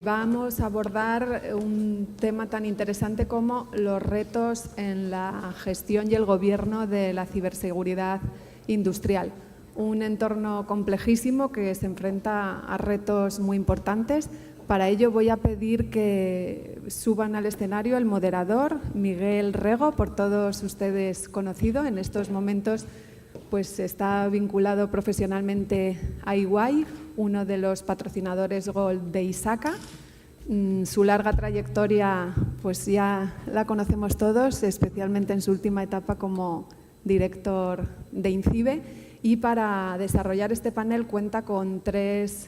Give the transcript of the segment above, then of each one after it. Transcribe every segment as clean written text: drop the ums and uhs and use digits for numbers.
Vamos a abordar un tema tan interesante como los retos en la gestión y el gobierno de la ciberseguridad industrial. Un entorno complejísimo que se enfrenta a retos muy importantes. Para ello voy a pedir que suban al escenario el moderador Miguel Rego, por todos ustedes conocido. En estos momentos pues está vinculado profesionalmente a EY, uno de los patrocinadores Gold de ISACA. Su larga trayectoria pues ya la conocemos todos, especialmente en su última etapa como director de INCIBE. Y para desarrollar este panel cuenta con 3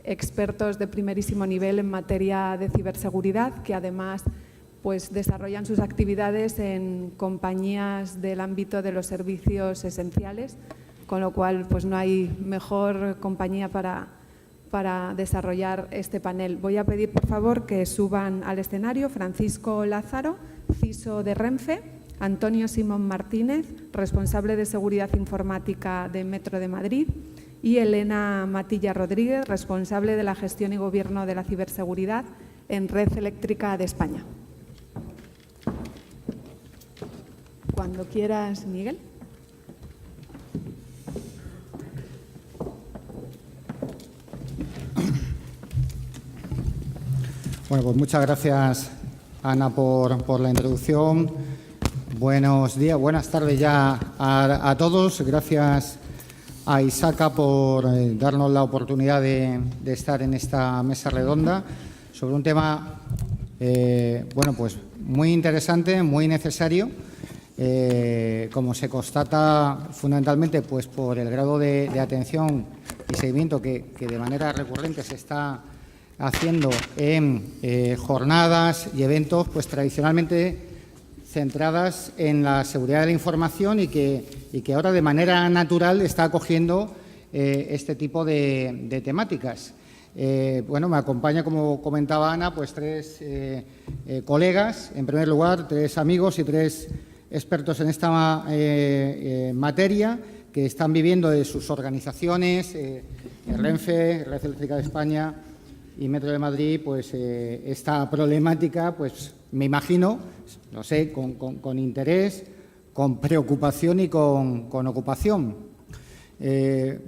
expertos de primerísimo nivel en materia de ciberseguridad, que además pues desarrollan sus actividades en compañías del ámbito de los servicios esenciales, con lo cual pues no hay mejor compañía para desarrollar este panel. Voy a pedir, por favor, que suban al escenario Francisco Lázaro, CISO de Renfe, Antonio Simón Martínez, responsable de Seguridad Informática de Metro de Madrid, y Elena Matilla Rodríguez, responsable de la gestión y gobierno de la ciberseguridad en Red Eléctrica de España. Cuando quieras, Miguel. Bueno, pues muchas gracias, Ana, por la introducción. Buenos días, buenas tardes ya a todos. Gracias a ISACA por darnos la oportunidad de estar en esta mesa redonda sobre un tema, bueno, pues muy interesante, muy necesario. Como se constata fundamentalmente pues por el grado de atención y seguimiento que de manera recurrente se está haciendo en jornadas y eventos pues tradicionalmente centradas en la seguridad de la información y que ahora de manera natural está acogiendo este tipo de temáticas. Bueno, me acompaña, como comentaba Ana, pues 3 colegas, en primer lugar, 3 amigos y 3 expertos en esta materia que están viviendo de sus organizaciones, Renfe, Red Eléctrica de España y Metro de Madrid, pues esta problemática, pues me imagino, lo sé, con interés, con preocupación y con ocupación.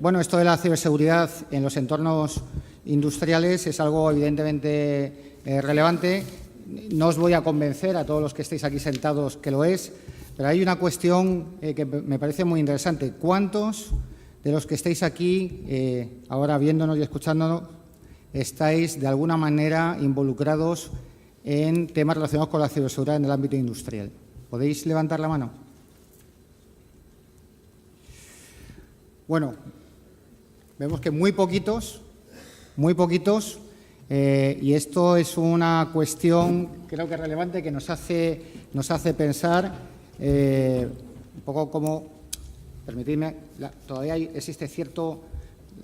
Bueno, esto de la ciberseguridad en los entornos industriales es algo evidentemente relevante. No os voy a convencer a todos los que estéis aquí sentados que lo es, pero hay una cuestión que me parece muy interesante. ¿Cuántos de los que estáis aquí ahora viéndonos y escuchándonos estáis de alguna manera involucrados en temas relacionados con la ciberseguridad en el ámbito industrial? ¿Podéis levantar la mano? Bueno, vemos que muy poquitos, y esto es una cuestión creo que relevante que nos hace pensar un poco como, permitidme, todavía existe cierto,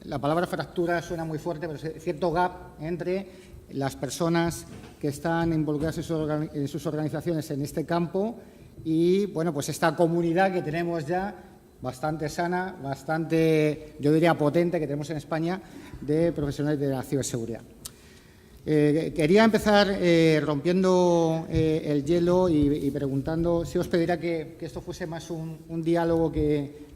la palabra fractura suena muy fuerte, pero cierto gap entre las personas que están involucradas en sus organizaciones en este campo y, bueno, pues esta comunidad que tenemos ya bastante sana, bastante, yo diría, potente que tenemos en España de profesionales de la ciberseguridad. Quería empezar rompiendo el hielo y preguntando si os pediría que esto fuese más un diálogo que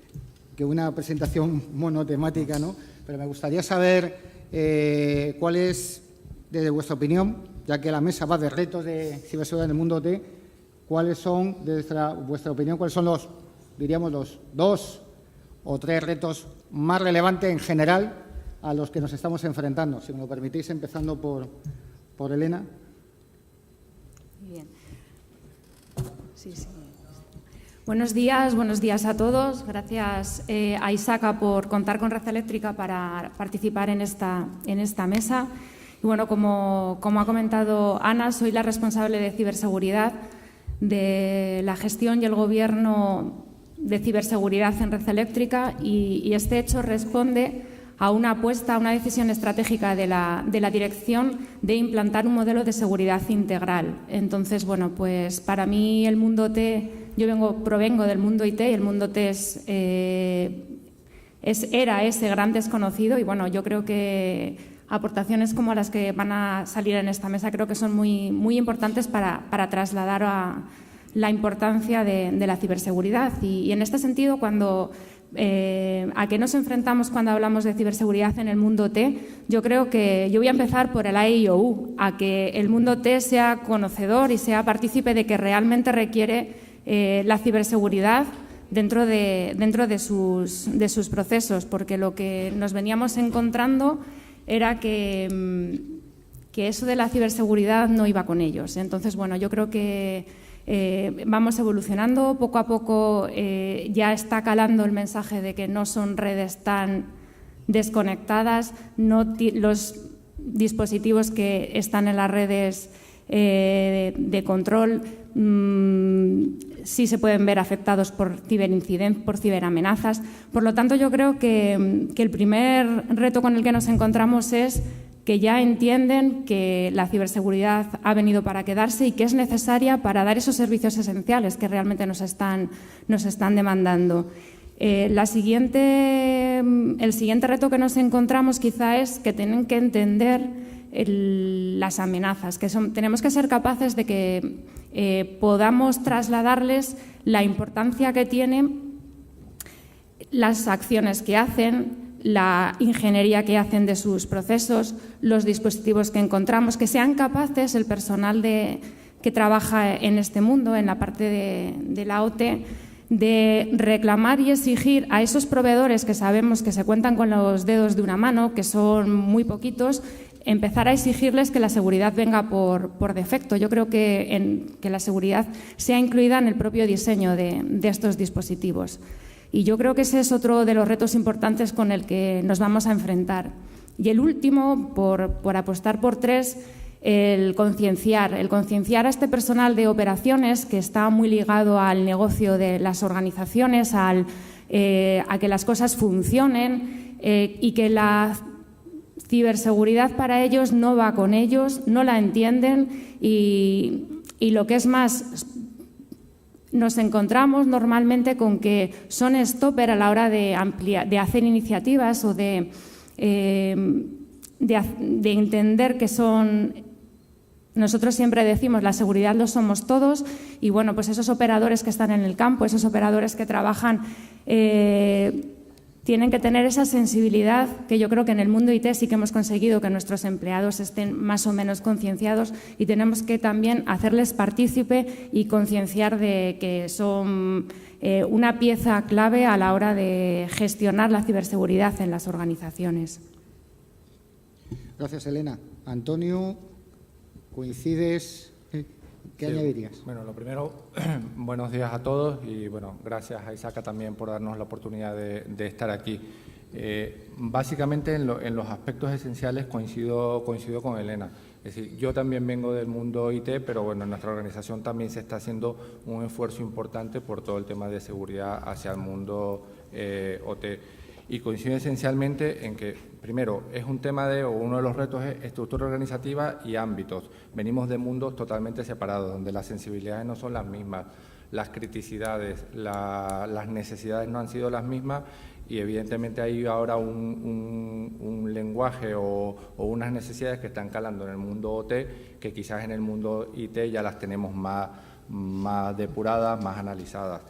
una presentación monotemática, ¿no? Pero me gustaría saber cuál es, desde vuestra opinión, ya que la mesa va de retos de ciberseguridad en el mundo OT, cuáles son, desde vuestra opinión, cuáles son los, diríamos, los 2 o 3 retos más relevantes en general a los que nos estamos enfrentando. Si me lo permitís, empezando por Elena. Bien. Sí. Buenos días a todos. Gracias a ISACA por contar con Red Eléctrica para participar en esta mesa. Y bueno, como ha comentado Ana, soy la responsable de ciberseguridad de la gestión y el gobierno de ciberseguridad en Red Eléctrica y este hecho responde a una apuesta, a una decisión estratégica de la dirección de implantar un modelo de seguridad integral. Entonces, bueno, pues para mí el mundo OT, yo provengo del mundo IT y el mundo OT era ese gran desconocido y bueno, yo creo que aportaciones como las que van a salir en esta mesa creo que son muy, muy importantes para trasladar a la importancia de la ciberseguridad. Y en este sentido, ¿a qué nos enfrentamos cuando hablamos de ciberseguridad en el mundo T? Yo creo que yo voy a empezar por el AIOU, a que el mundo T sea conocedor y sea partícipe de que realmente requiere la ciberseguridad dentro de sus procesos, porque lo que nos veníamos encontrando era que eso de la ciberseguridad no iba con ellos. Entonces, bueno, yo creo que vamos evolucionando. Poco a poco ya está calando el mensaje de que no son redes tan desconectadas, los dispositivos que están en las redes de control sí se pueden ver afectados por ciberamenazas. Por lo tanto, yo creo que el primer reto con el que nos encontramos es que ya entienden que la ciberseguridad ha venido para quedarse y que es necesaria para dar esos servicios esenciales que realmente nos están demandando. El siguiente reto que nos encontramos quizá es que tienen que entender las amenazas, tenemos que ser capaces de que podamos trasladarles la importancia que tienen las acciones que hacen, la ingeniería que hacen de sus procesos, los dispositivos que encontramos, que sean capaces el personal que trabaja en este mundo, en la parte de la OT, de reclamar y exigir a esos proveedores que sabemos que se cuentan con los dedos de una mano, que son muy poquitos, empezar a exigirles que la seguridad venga por defecto. Yo creo que la seguridad sea incluida en el propio diseño de estos dispositivos. Y yo creo que ese es otro de los retos importantes con el que nos vamos a enfrentar. Y el último, por apostar por tres, el concienciar a este personal de operaciones que está muy ligado al negocio de las organizaciones, a que las cosas funcionen y que la ciberseguridad para ellos no va con ellos, no la entienden y lo que es más, nos encontramos normalmente con que son stopper a la hora de hacer iniciativas o de entender que son. Nosotros siempre decimos la seguridad lo somos todos y bueno, pues esos operadores que están en el campo, esos operadores que trabajan, tienen que tener esa sensibilidad que yo creo que en el mundo IT sí que hemos conseguido que nuestros empleados estén más o menos concienciados y tenemos que también hacerles partícipe y concienciar de que son una pieza clave a la hora de gestionar la ciberseguridad en las organizaciones. Gracias, Elena. Antonio, ¿coincides? ¿Qué añadirías? Bueno, lo primero, buenos días a todos y bueno, gracias a Isaka también por darnos la oportunidad de estar aquí. Básicamente en los aspectos esenciales coincido con Elena. Es decir, yo también vengo del mundo IT, pero bueno, en nuestra organización también se está haciendo un esfuerzo importante por todo el tema de seguridad hacia el mundo OT. Y coincido esencialmente en que, primero, es un tema uno de los retos es estructura organizativa y ámbitos. Venimos de mundos totalmente separados, donde las sensibilidades no son las mismas, las criticidades, las necesidades no han sido las mismas y evidentemente hay ahora un lenguaje o unas necesidades que están calando en el mundo OT que quizás en el mundo IT ya las tenemos más depuradas, más analizadas.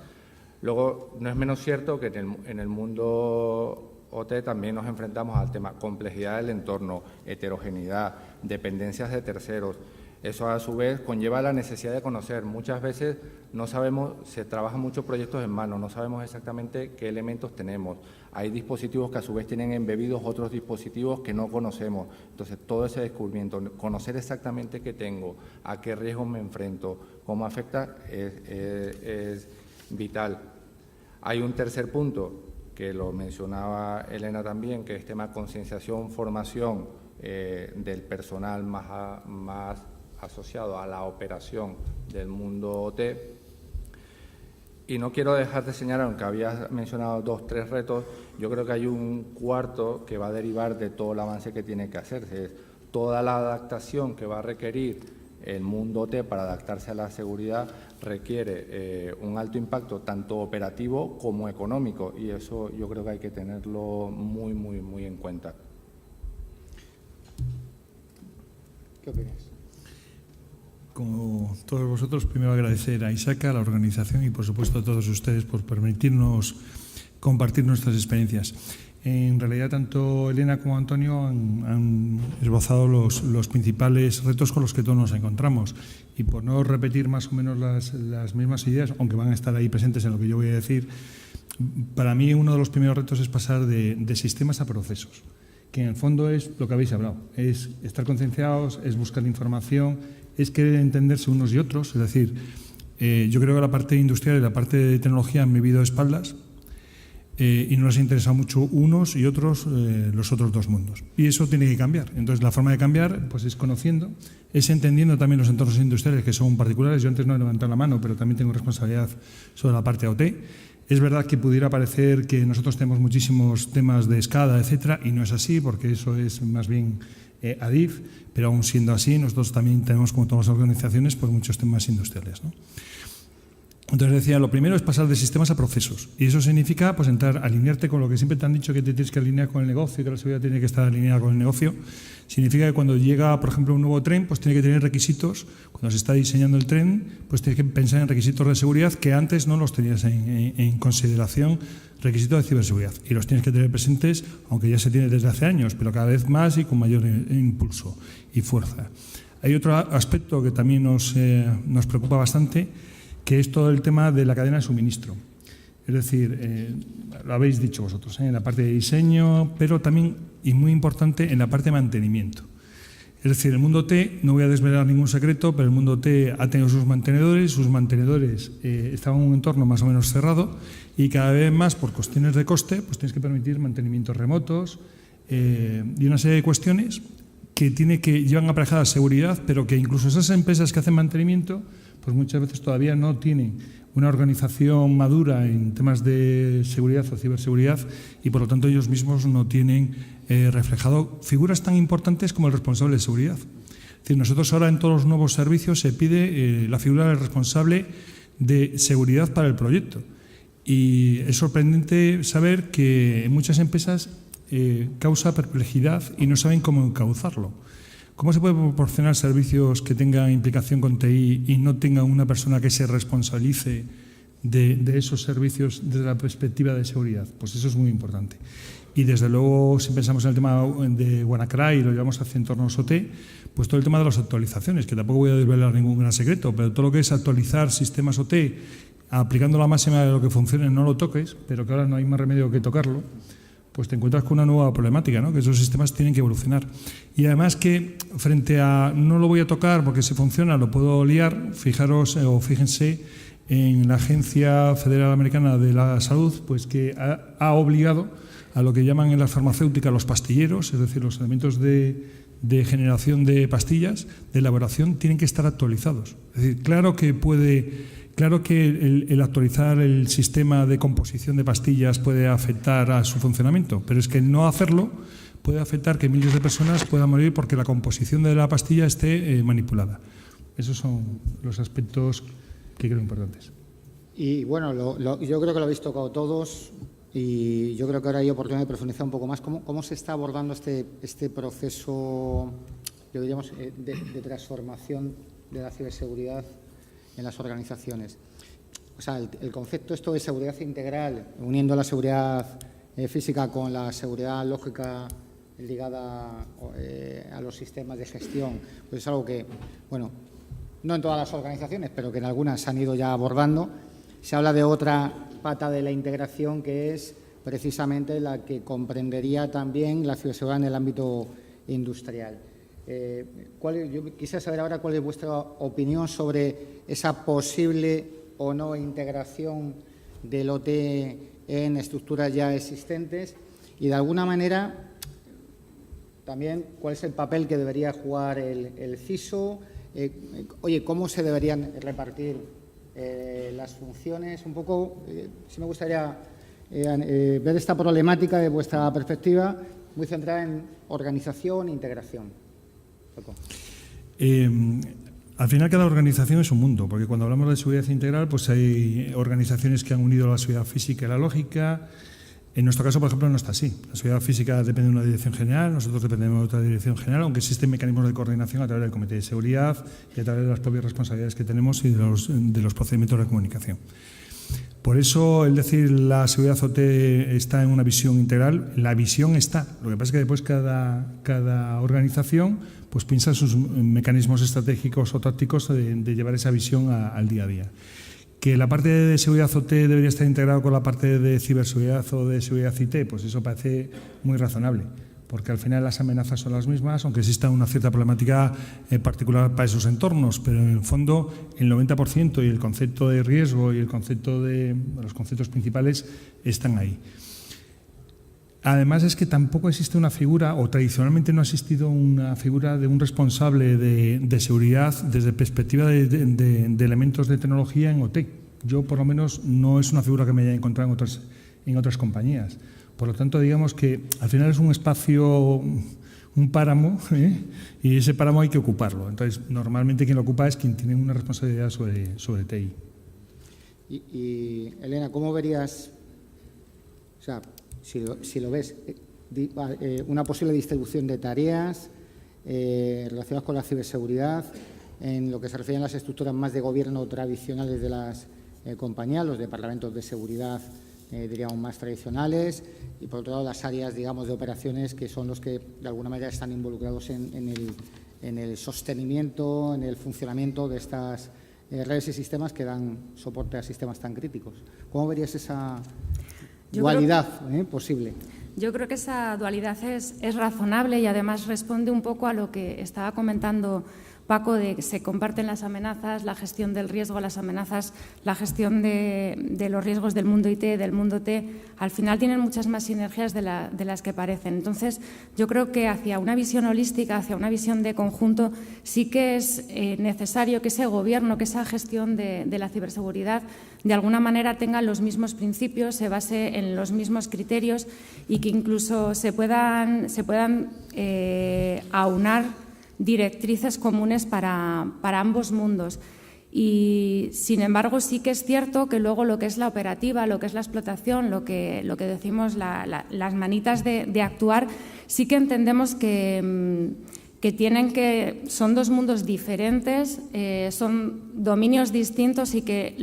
Luego, no es menos cierto que en el mundo OT también nos enfrentamos al tema complejidad del entorno, heterogeneidad, dependencias de terceros. Eso, a su vez, conlleva la necesidad de conocer. Muchas veces no sabemos, se trabajan muchos proyectos en mano, no sabemos exactamente qué elementos tenemos. Hay dispositivos que, a su vez, tienen embebidos otros dispositivos que no conocemos. Entonces, todo ese descubrimiento, conocer exactamente qué tengo, a qué riesgos me enfrento, cómo afecta, es vital. Hay un tercer punto que lo mencionaba Elena también, que es tema concienciación, formación del personal más asociado a la operación del mundo OT. Y no quiero dejar de señalar, aunque había mencionado 2 o 3 retos, yo creo que hay un cuarto que va a derivar de todo el avance que tiene que hacerse. Es toda la adaptación que va a requerir el mundo OT para adaptarse a la seguridad requiere un alto impacto tanto operativo como económico y eso yo creo que hay que tenerlo muy en cuenta. ¿Qué opinas? Como todos vosotros, primero agradecer a ISACA, a la organización y, por supuesto, a todos ustedes por permitirnos compartir nuestras experiencias. En realidad, tanto Elena como Antonio han esbozado los principales retos con los que todos nos encontramos. Y por no repetir más o menos las mismas ideas, aunque van a estar ahí presentes en lo que yo voy a decir, para mí uno de los primeros retos es pasar de sistemas a procesos, que en el fondo es lo que habéis hablado, es estar concienciados, es buscar información, es querer entenderse unos y otros. Es decir, yo creo que la parte industrial y la parte de tecnología han vivido de espaldas y no les interesa mucho unos y otros los otros dos mundos. Y eso tiene que cambiar. Entonces, la forma de cambiar pues, es conociendo, es entendiendo también los entornos industriales que son particulares. Yo antes no he levantado la mano, pero también tengo responsabilidad sobre la parte AOT. Es verdad que pudiera parecer que nosotros tenemos muchísimos temas de SCADA, etcétera, y no es así, porque eso es más bien ADIF, pero aún siendo así, nosotros también tenemos, como todas las organizaciones, pues muchos temas industriales, ¿no? Entonces decía, lo primero es pasar de sistemas a procesos, y eso significa pues alinearte con lo que siempre te han dicho, que te tienes que alinear con el negocio y que la seguridad tiene que estar alineada con el negocio. Significa que cuando llega, por ejemplo, un nuevo tren, pues tiene que tener requisitos. Cuando se está diseñando el tren, pues tienes que pensar en requisitos de seguridad que antes no los tenías en consideración, requisitos de ciberseguridad, y los tienes que tener presentes, aunque ya se tiene desde hace años, pero cada vez más y con mayor impulso y fuerza. Hay otro aspecto que también nos preocupa bastante, que es todo el tema de la cadena de suministro. Es decir, lo habéis dicho vosotros, en la parte de diseño, pero también, y muy importante, en la parte de mantenimiento. Es decir, el mundo T, no voy a desvelar ningún secreto, pero el mundo T ha tenido sus mantenedores estaban en un entorno más o menos cerrado, y cada vez más, por cuestiones de coste, pues tienes que permitir mantenimientos remotos y una serie de cuestiones que llevan aparejada seguridad, pero que incluso esas empresas que hacen mantenimiento pues muchas veces todavía no tienen una organización madura en temas de seguridad o ciberseguridad, y por lo tanto ellos mismos no tienen reflejado figuras tan importantes como el responsable de seguridad. Es decir, nosotros ahora en todos los nuevos servicios se pide la figura del responsable de seguridad para el proyecto, y es sorprendente saber que en muchas empresas causa perplejidad y no saben cómo encauzarlo. ¿Cómo se puede proporcionar servicios que tengan implicación con TI y no tengan una persona que se responsabilice de esos servicios desde la perspectiva de seguridad? Pues eso es muy importante. Y desde luego, si pensamos en el tema de WannaCry y lo llevamos hacia entornos OT, pues todo el tema de las actualizaciones, que tampoco voy a desvelar ningún gran secreto, pero todo lo que es actualizar sistemas OT, aplicando la máxima de lo que funcione, no lo toques, pero que ahora no hay más remedio que tocarlo, pues te encuentras con una nueva problemática, ¿no? Que esos sistemas tienen que evolucionar. Y además que frente a no lo voy a tocar porque si funciona lo puedo liar, fíjense en la Agencia Federal Americana de la Salud, pues que ha obligado a lo que llaman en la farmacéutica los pastilleros, es decir, los elementos de generación de pastillas, de elaboración, tienen que estar actualizados. Es decir, claro que el actualizar el sistema de composición de pastillas puede afectar a su funcionamiento, pero es que el no hacerlo puede afectar que miles de personas puedan morir porque la composición de la pastilla esté manipulada. Esos son los aspectos que creo importantes. Y bueno, yo creo que lo habéis tocado todos, y yo creo que ahora hay oportunidad de profundizar un poco más. ¿Cómo se está abordando este proceso, diríamos, de transformación de la ciberseguridad en las organizaciones? O sea, el concepto esto de seguridad integral, uniendo la seguridad física con la seguridad lógica ligada a los sistemas de gestión, pues es algo que, bueno, no en todas las organizaciones, pero que en algunas se han ido ya abordando. Se habla de otra pata de la integración, que es precisamente la que comprendería también la ciberseguridad en el ámbito industrial. Yo quisiera saber ahora cuál es vuestra opinión sobre esa posible o no integración del OT en estructuras ya existentes, y de alguna manera también cuál es el papel que debería jugar el CISO. ¿Cómo se deberían repartir las funciones? Un poco, sí me gustaría ver esta problemática de vuestra perspectiva, muy centrada en organización e integración. Al final cada organización es un mundo, porque cuando hablamos de seguridad integral, pues hay organizaciones que han unido la seguridad física y la lógica, En nuestro caso, por ejemplo, no está así. La seguridad física depende de una dirección general, nosotros dependemos de otra dirección general, aunque existen mecanismos de coordinación a través del Comité de Seguridad y a través de las propias responsabilidades que tenemos y de los procedimientos de comunicación. Por eso, el decir la seguridad OT está en una visión integral, la visión está. Lo que pasa es que después cada organización pues piensa en sus mecanismos estratégicos o tácticos de llevar esa visión al día a día. Que la parte de seguridad OT debería estar integrada con la parte de ciberseguridad o de seguridad IT, pues eso parece muy razonable, porque al final las amenazas son las mismas, aunque exista una cierta problemática particular para esos entornos, pero en el fondo el 90% y el concepto de riesgo y el concepto de los conceptos principales están ahí. Además es que tampoco existe una figura, o tradicionalmente no ha existido una figura de un responsable de seguridad desde perspectiva de elementos de tecnología en OT. Yo, por lo menos, no es una figura que me haya encontrado en otras compañías. Por lo tanto, digamos que al final es un espacio, un páramo, y ese páramo hay que ocuparlo. Entonces, normalmente quien lo ocupa es quien tiene una responsabilidad sobre TI. Y Elena, ¿cómo verías, o sea, si lo ves, una posible distribución de tareas relacionadas con la ciberseguridad en lo que se refiere a las estructuras más de gobierno tradicionales de las compañías, los departamentos de seguridad, diríamos, más tradicionales, y por otro lado las áreas, digamos, de operaciones que son los que de alguna manera están involucrados en el sostenimiento, en el funcionamiento de estas redes y sistemas que dan soporte a sistemas tan críticos? ¿Cómo verías esa dualidad posible? Yo creo que esa dualidad es razonable y además responde un poco a lo que estaba comentando Paco, de que se comparten las amenazas, la gestión del riesgo, las amenazas, la gestión de los riesgos del mundo IT, del mundo T, al final tienen muchas más sinergias de las que parecen. Entonces, yo creo que hacia una visión holística, hacia una visión de conjunto, sí que es necesario que ese gobierno, que esa gestión de la ciberseguridad, de alguna manera tenga los mismos principios, se base en los mismos criterios y que incluso se puedan aunar directrices comunes para ambos mundos. Y, sin embargo, sí que es cierto que luego lo que es la operativa, lo que es la explotación, lo que decimos las manitas de actuar, sí que entendemos que son dos mundos diferentes, son dominios distintos y que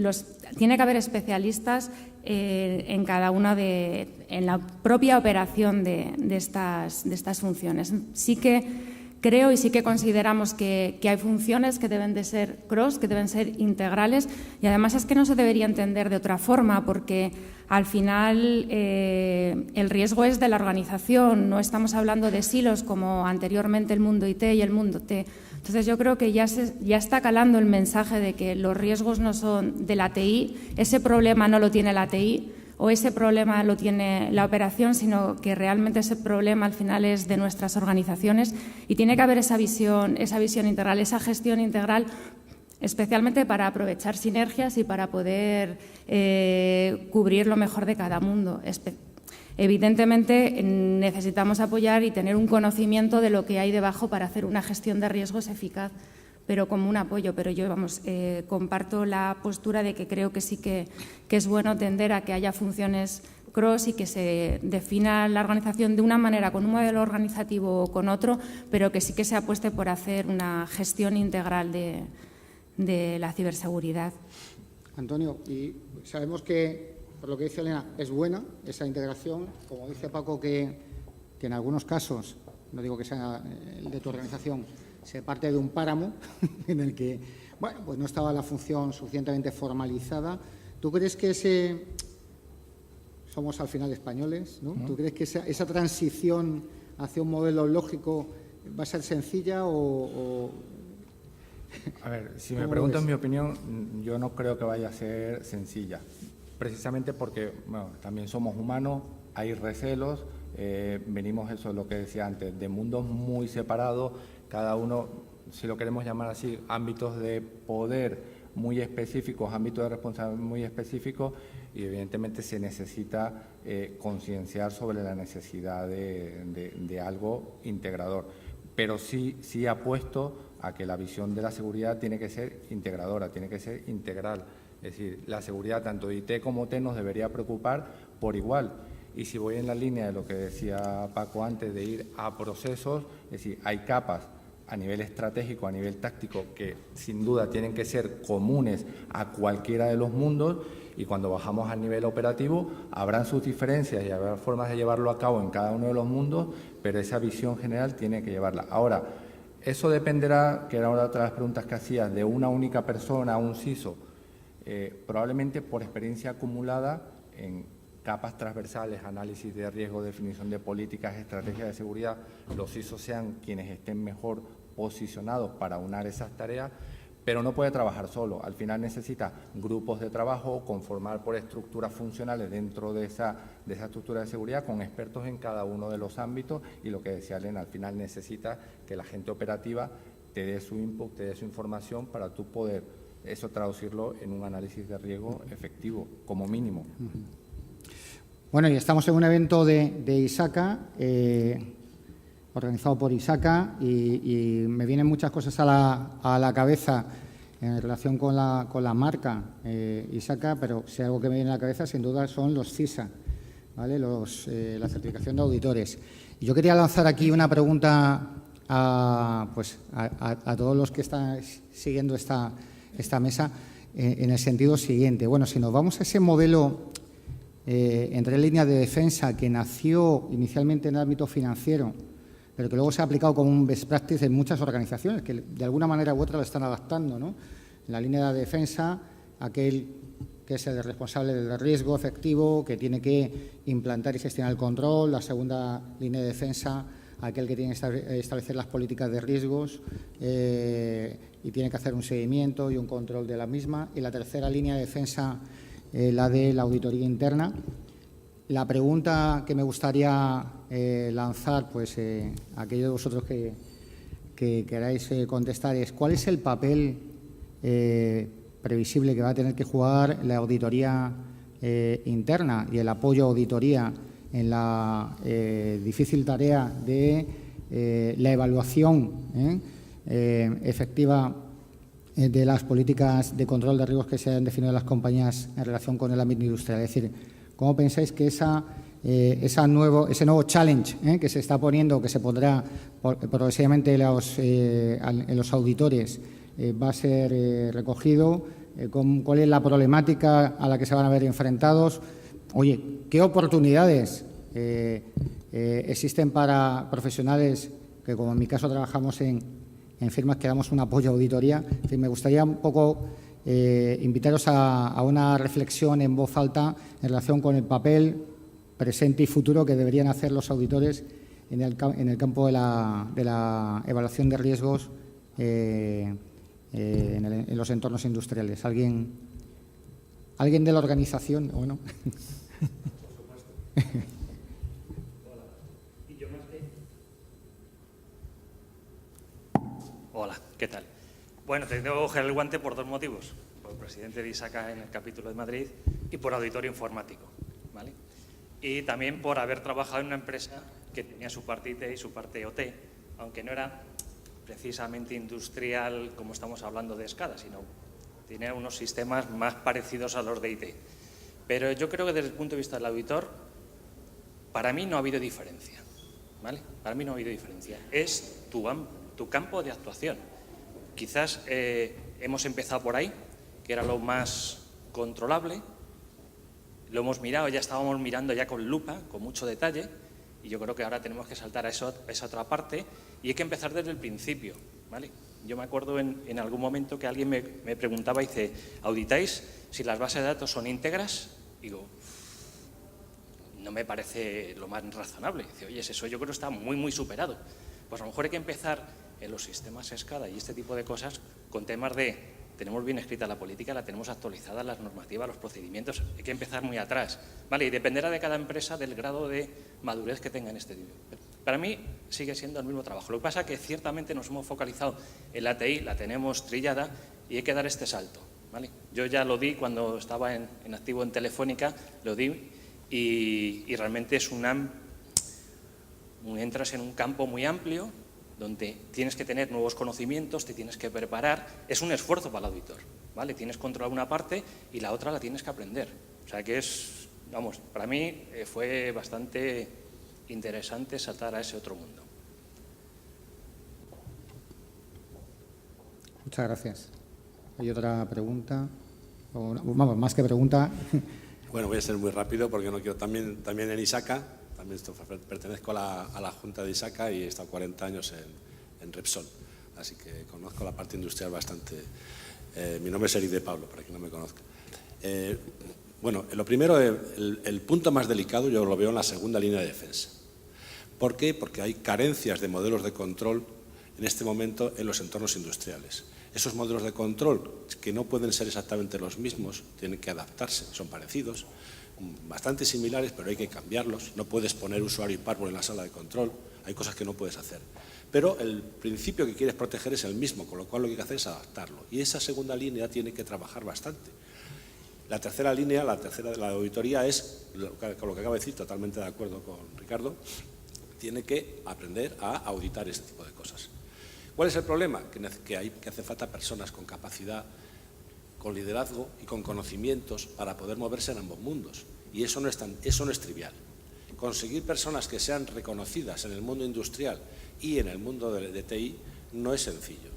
tiene que haber especialistas en cada una en la propia operación de estas funciones. Sí que creo y sí que consideramos que hay funciones que deben de ser cross, que deben ser integrales, y además es que no se debería entender de otra forma, porque al final el riesgo es de la organización, no estamos hablando de silos como anteriormente el mundo IT y el mundo T. Entonces yo creo que ya está calando el mensaje de que los riesgos no son de la TI, ese problema no lo tiene la TI, o ese problema lo tiene la operación, sino que realmente ese problema al final es de nuestras organizaciones y tiene que haber esa visión integral, esa gestión integral, especialmente para aprovechar sinergias y para poder cubrir lo mejor de cada mundo. Evidentemente necesitamos apoyar y tener un conocimiento de lo que hay debajo para hacer una gestión de riesgos eficaz, pero como un apoyo. Pero yo, comparto la postura de que creo que sí que es bueno tender a que haya funciones cross y que se defina la organización de una manera, con un modelo organizativo o con otro, pero que sí que se apueste por hacer una gestión integral de la ciberseguridad. Antonio, y sabemos que, por lo que dice Elena, es buena esa integración, como dice Paco, que en algunos casos, no digo que sea el de tu organización, se parte de un páramo en el que, bueno, pues no estaba la función suficientemente formalizada. ¿Tú crees que somos al final españoles, ¿no? ¿Tú crees que esa transición hacia un modelo lógico va a ser sencilla o...? A ver, si me preguntas mi opinión, yo no creo que vaya a ser sencilla, precisamente porque, bueno, también somos humanos, hay recelos, venimos, eso es lo que decía antes, de mundos muy separados, cada uno, si lo queremos llamar así, ámbitos de poder muy específicos, ámbitos de responsabilidad muy específicos, y evidentemente se necesita concienciar sobre la necesidad de algo integrador. Pero sí apuesto a que la visión de la seguridad tiene que ser integradora, tiene que ser integral. Es decir, la seguridad tanto de IT como T nos debería preocupar por igual. Y si voy en la línea de lo que decía Paco antes, de ir a procesos, es decir, hay capas a nivel estratégico, a nivel táctico, que sin duda tienen que ser comunes a cualquiera de los mundos, y cuando bajamos al nivel operativo habrán sus diferencias y habrá formas de llevarlo a cabo en cada uno de los mundos, pero esa visión general tiene que llevarla. Ahora, eso dependerá, que era una de las preguntas que hacías, de una única persona, un CISO, probablemente por experiencia acumulada en capas transversales, análisis de riesgo, definición de políticas, estrategias de seguridad, los CISO sean quienes estén mejor posicionados para unar esas tareas, pero no puede trabajar solo. Al final necesita grupos de trabajo, conformar por estructuras funcionales dentro de esa estructura de seguridad, con expertos en cada uno de los ámbitos, y lo que decía Elena, al final necesita que la gente operativa te dé su input, te dé su información para tú poder eso traducirlo en un análisis de riesgo efectivo, como mínimo. Bueno, y estamos en un evento de ISACA, organizado por ISACA, y me vienen muchas cosas a la cabeza en relación con la marca ISACA, pero si algo que me viene a la cabeza sin duda son los CISA, ¿vale? La certificación de auditores. Y yo quería lanzar aquí una pregunta a todos los que están siguiendo esta mesa en el sentido siguiente. Bueno, si nos vamos a ese modelo entre líneas de defensa que nació inicialmente en el ámbito financiero, pero que luego se ha aplicado como un best practice en muchas organizaciones que de alguna manera u otra lo están adaptando, ¿no? En la línea de defensa, aquel que es el responsable del riesgo efectivo, que tiene que implantar y gestionar el control; la segunda línea de defensa, aquel que tiene que establecer las políticas de riesgos y tiene que hacer un seguimiento y un control de la misma; y la tercera línea de defensa, la de la auditoría interna. La pregunta que me gustaría lanzar, pues a aquellos de vosotros que queráis contestar, es: ¿cuál es el papel previsible que va a tener que jugar la auditoría interna y el apoyo a auditoría en la difícil tarea de la evaluación efectiva de las políticas de control de riesgos que se han definido en las compañías en relación con el ámbito industrial? Es decir, ¿cómo pensáis que ese nuevo challenge que se está poniendo, que se pondrá progresivamente en los auditores, va a ser recogido? ¿Cuál es la problemática a la que se van a ver enfrentados? Oye, ¿qué oportunidades existen para profesionales que, como en mi caso, trabajamos en firmas que damos un apoyo a auditoría? En fin, me gustaría un poco invitaros a una reflexión en voz alta en relación con el papel presente y futuro que deberían hacer los auditores en el campo de la evaluación de riesgos en los entornos industriales. ¿Alguien de la organización? Bueno. Por supuesto. Hola, ¿qué tal? Bueno, te tengo que coger el guante por dos motivos: por presidente de ISACA en el capítulo de Madrid y por auditorio informático, ¿vale? Y también por haber trabajado en una empresa que tenía su parte IT y su parte OT, aunque no era precisamente industrial como estamos hablando de SCADA, sino tenía unos sistemas más parecidos a los de IT. Pero yo creo que desde el punto de vista del auditor, para mí no ha habido diferencia, ¿vale? Para mí no ha habido diferencia. Es tu campo de actuación. Quizás hemos empezado por ahí, que era lo más controlable, lo hemos mirado, ya estábamos mirando ya con lupa, con mucho detalle, y yo creo que ahora tenemos que saltar a esa otra parte y hay que empezar desde el principio, ¿vale? Yo me acuerdo en algún momento que alguien me preguntaba, dice: ¿auditáis si las bases de datos son íntegras? Digo, no me parece lo más razonable. Dice: oye, eso yo creo que está muy, muy superado. Pues a lo mejor hay que empezar en los sistemas SCADA y este tipo de cosas con temas de: tenemos bien escrita la política, la tenemos actualizada, las normativas, los procedimientos, hay que empezar muy atrás, ¿vale? Y dependerá de cada empresa del grado de madurez que tenga en este nivel. Para mí sigue siendo el mismo trabajo. Lo que pasa es que ciertamente nos hemos focalizado en la TI, la tenemos trillada y hay que dar este salto, ¿vale? Yo ya lo di cuando estaba en activo en Telefónica, lo di y realmente es entras en un campo muy amplio donde tienes que tener nuevos conocimientos, te tienes que preparar. Es un esfuerzo para el auditor, ¿vale? Tienes que controlar una parte y la otra la tienes que aprender. O sea que es vamos, para mí fue bastante interesante saltar a ese otro mundo. Muchas gracias. ¿Hay otra pregunta? Vamos, más que pregunta. Bueno, voy a ser muy rápido porque no quiero. También en ISACA, pertenezco a la Junta de ISACA y he estado 40 años en Repsol, así que conozco la parte industrial bastante. Mi nombre es Eric de Pablo, para quien no me conozca. Bueno, lo primero, el punto más delicado yo lo veo en la segunda línea de defensa. ¿Por qué? Porque hay carencias de modelos de control en este momento en los entornos industriales. Esos modelos de control, que no pueden ser exactamente los mismos, tienen que adaptarse, son parecidos, bastante similares, pero hay que cambiarlos. No puedes poner usuario y password en la sala de control, hay cosas que no puedes hacer. Pero el principio que quieres proteger es el mismo, con lo cual lo que hay que hacer es adaptarlo. Y esa segunda línea tiene que trabajar bastante. La tercera línea, la auditoría, es, con lo que acabo de decir, totalmente de acuerdo con Ricardo, tiene que aprender a auditar este tipo de cosas. ¿Cuál es el problema? Que hace falta personas con capacidad, con liderazgo y con conocimientos para poder moverse en ambos mundos. Y eso no es trivial. Conseguir personas que sean reconocidas en el mundo industrial y en el mundo de TI no es sencillo.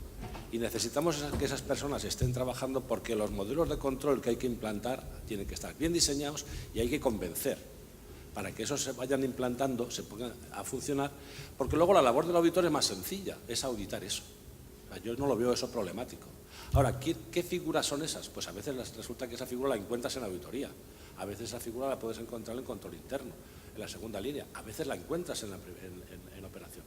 Y necesitamos que esas personas estén trabajando porque los modelos de control que hay que implantar tienen que estar bien diseñados y hay que convencer para que esos se vayan implantando, se pongan a funcionar, porque luego la labor del auditor es más sencilla, es auditar eso. Yo no lo veo eso problemático. Ahora, ¿qué figuras son esas? Pues a veces resulta que esa figura la encuentras en auditoría, a veces esa figura la puedes encontrar en control interno, en la segunda línea, a veces la encuentras en operación.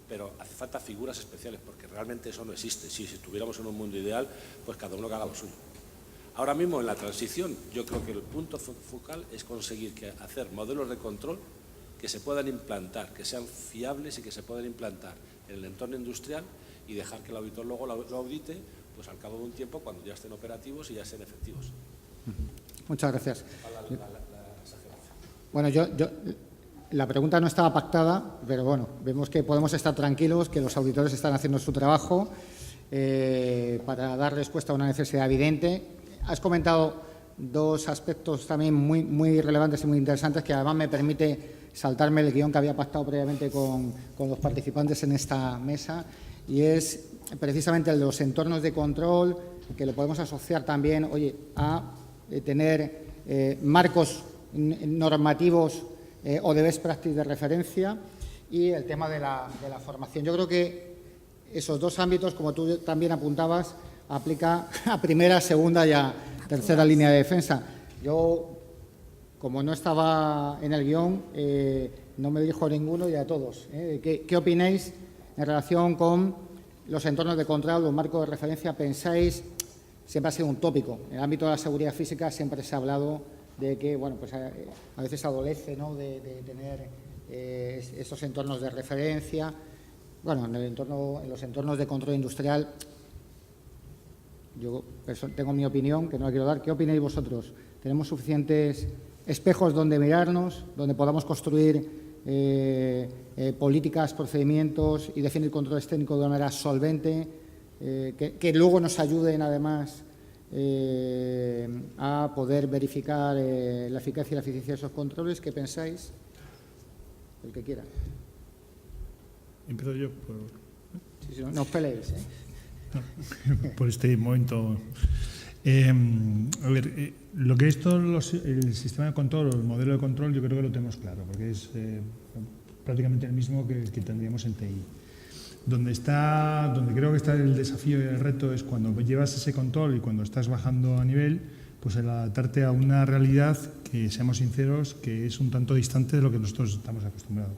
Pero hace falta figuras especiales, porque realmente eso no existe. Si estuviéramos en un mundo ideal, pues cada uno que haga lo suyo. Ahora mismo, en la transición, yo creo que el punto focal es conseguir hacer modelos de control que se puedan implantar, que sean fiables y que se puedan implantar en el entorno industrial y dejar que el auditor luego lo audite pues al cabo de un tiempo cuando ya estén operativos y ya estén efectivos. Muchas gracias. Bueno, la pregunta no estaba pactada, pero bueno, vemos que podemos estar tranquilos, que los auditores están haciendo su trabajo para dar respuesta a una necesidad evidente. Has comentado dos aspectos también muy relevantes y muy interesantes que además me permite saltarme el guión que había pactado previamente con los participantes en esta mesa, y es precisamente el de los entornos de control, que lo podemos asociar también a tener marcos normativos o de best practice de referencia, y el tema de la formación. Yo creo que esos dos ámbitos, como tú también apuntabas, aplica a primera, segunda y a tercera línea de defensa. Yo, como no estaba en el guión, no me dirijo a ninguno y a todos. ¿Qué opináis en relación con los entornos de control, los marcos de referencia? ¿Pensáis, siempre ha sido un tópico, en el ámbito de la seguridad física siempre se ha hablado de que, bueno, pues a veces adolece, ¿no?, de tener esos entornos de referencia? Bueno, en los entornos de control industrial, yo tengo mi opinión, que no la quiero dar. ¿Qué opináis vosotros? ¿Tenemos suficientes espejos donde mirarnos, donde podamos construir políticas, procedimientos y definir controles técnicos de una manera solvente, que luego nos ayuden además a poder verificar la eficacia y la eficiencia de esos controles? ¿Qué pensáis? El que quiera. Empiezo yo. Sí, no os peleéis, por este momento. A ver, lo que es todo el sistema de control o el modelo de control, yo creo que lo tenemos claro, porque es prácticamente el mismo que tendríamos en TI. Donde creo que está el desafío y el reto es cuando llevas ese control y cuando estás bajando a nivel, pues el adaptarte a una realidad que, seamos sinceros, que es un tanto distante de lo que nosotros estamos acostumbrados.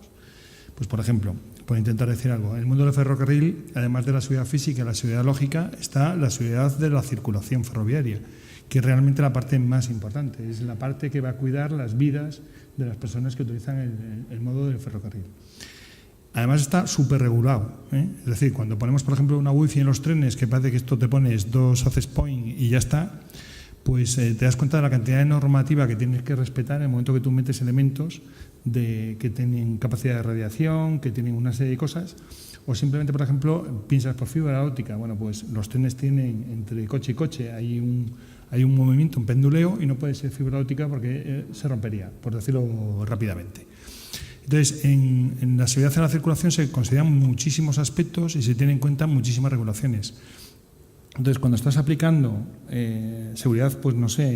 Pues, por ejemplo, por intentar decir algo, en el mundo del ferrocarril, además de la seguridad física y la seguridad lógica, está la seguridad de la circulación ferroviaria, que es realmente la parte más importante, es la parte que va a cuidar las vidas de las personas que utilizan el modo del ferrocarril. Además está súper regulado, Es decir, cuando ponemos, por ejemplo, una wifi en los trenes, que parece que esto te pones 2 access points y ya está, pues te das cuenta de la cantidad de normativa que tienes que respetar en el momento que tú metes elementos que tienen capacidad de radiación, que tienen una serie de cosas, o simplemente, por ejemplo, piensas por fibra óptica. Bueno, pues los trenes tienen, entre coche y coche, hay hay un movimiento, un penduleo, y no puede ser fibra óptica porque se rompería, por decirlo rápidamente. Entonces, en la seguridad en la circulación se consideran muchísimos aspectos y se tienen en cuenta muchísimas regulaciones. Entonces, cuando estás aplicando seguridad, pues no sé,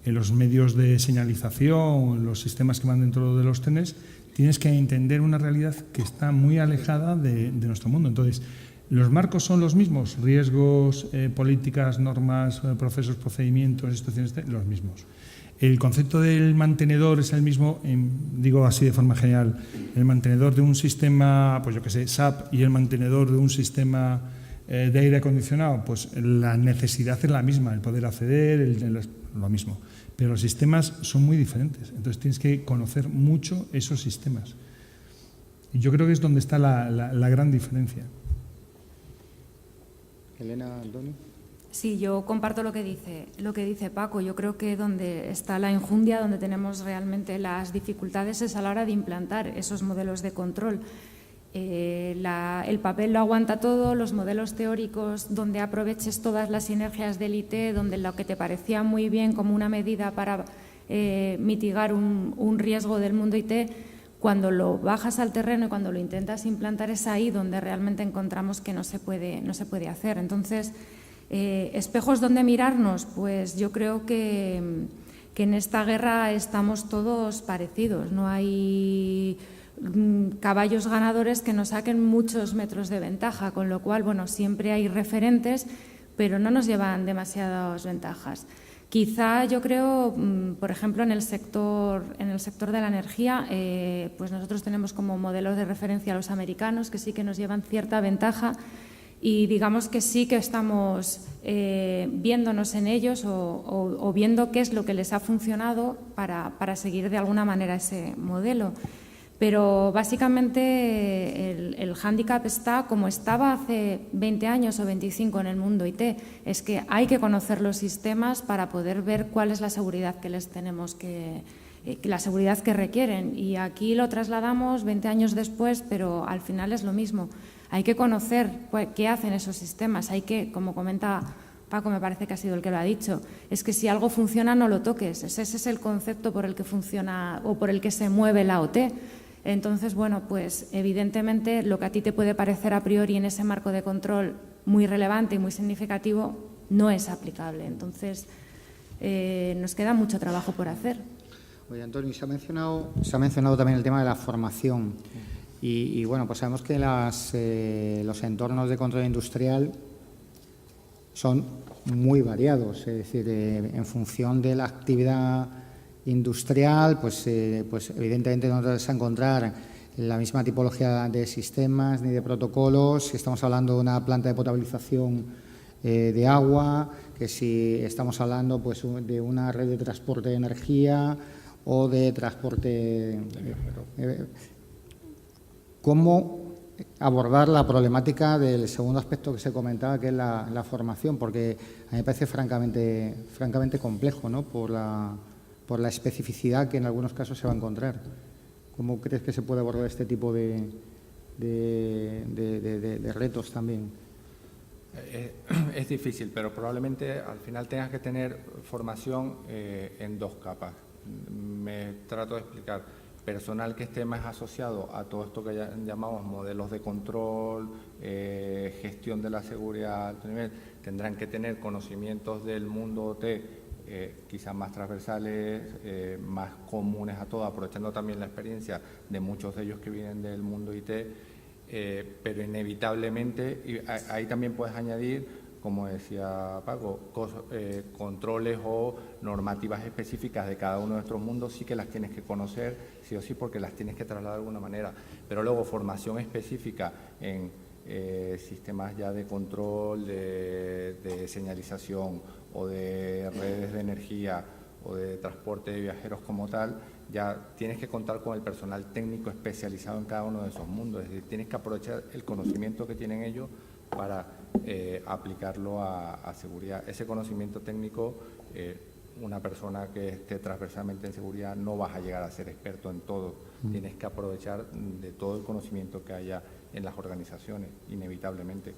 en los medios de señalización, en los sistemas que van dentro de los trenes, tienes que entender una realidad que está muy alejada de nuestro mundo. Entonces, los marcos son los mismos, riesgos, políticas, normas, procesos, procedimientos, instituciones, los mismos. El concepto del mantenedor es el mismo, digo así de forma general, el mantenedor de un sistema, pues yo que sé, SAP, y el mantenedor de un sistema de aire acondicionado, pues la necesidad es la misma, el poder acceder, lo mismo. Pero los sistemas son muy diferentes, entonces tienes que conocer mucho esos sistemas. Y yo creo que es donde está la gran diferencia. Elena, Antonio. Sí, yo comparto lo que dice Paco. Yo creo que donde está la enjundia, donde tenemos realmente las dificultades, es a la hora de implantar esos modelos de control. El papel lo aguanta todo, los modelos teóricos donde aproveches todas las sinergias del IT, donde lo que te parecía muy bien como una medida para mitigar un riesgo del mundo IT, cuando lo bajas al terreno y cuando lo intentas implantar, es ahí donde realmente encontramos que no se puede hacer. Entonces, ¿espejos donde mirarnos? Pues yo creo que en esta guerra estamos todos parecidos. No hay caballos ganadores que nos saquen muchos metros de ventaja, con lo cual, bueno, siempre hay referentes, pero no nos llevan demasiadas ventajas. Quizá yo creo, por ejemplo, en el sector de la energía, pues nosotros tenemos como modelos de referencia a los americanos, que sí que nos llevan cierta ventaja, y digamos que sí que estamos viéndonos en ellos o viendo qué es lo que les ha funcionado para seguir de alguna manera ese modelo. Pero básicamente el hándicap está como estaba hace 20 años o 25 en el mundo IT, es que hay que conocer los sistemas para poder ver cuál es la seguridad que les tenemos la seguridad que requieren. Y aquí lo trasladamos 20 años después, pero al final es lo mismo. Hay que conocer qué hacen esos sistemas, hay que, como comenta Paco, me parece que ha sido el que lo ha dicho, es que si algo funciona no lo toques, ese es el concepto por el que funciona o por el que se mueve la OT. Entonces, bueno, pues evidentemente lo que a ti te puede parecer a priori en ese marco de control muy relevante y muy significativo no es aplicable. Entonces, nos queda mucho trabajo por hacer. Oye, Antonio, se ha mencionado también el tema de la formación. Y bueno, pues sabemos que los entornos de control industrial son muy variados, es decir, en función de la actividad industrial, pues evidentemente no te vas a encontrar la misma tipología de sistemas ni de protocolos. Si estamos hablando de una planta de potabilización de agua, que si estamos hablando pues de una red de transporte de energía o de transporte. ¿Cómo abordar la problemática del segundo aspecto que se comentaba, que es la formación? Porque a mí me parece francamente complejo, ¿no? Por la especificidad que en algunos casos se va a encontrar. ¿Cómo crees que se puede abordar este tipo de retos también? Es difícil, pero probablemente al final tengas que tener formación en dos capas. Me trato de explicar. Personal que esté más asociado a todo esto que llamamos modelos de control, gestión de la seguridad a alto nivel, tendrán que tener conocimientos del mundo OT, quizás más transversales, más comunes a todos, aprovechando también la experiencia de muchos de ellos que vienen del mundo IT, pero inevitablemente, y ahí también puedes añadir, como decía Paco, controles o normativas específicas de cada uno de nuestros mundos, sí que las tienes que conocer, sí o sí, porque las tienes que trasladar de alguna manera. Pero luego formación específica en sistemas ya de control, de señalización o de redes de energía o de transporte de viajeros como tal, ya tienes que contar con el personal técnico especializado en cada uno de esos mundos. Es decir, tienes que aprovechar el conocimiento que tienen ellos para aplicarlo a seguridad. Ese conocimiento técnico, una persona que esté transversalmente en seguridad no vas a llegar a ser experto en todo. Tienes que aprovechar de todo el conocimiento que haya en las organizaciones, inevitablemente.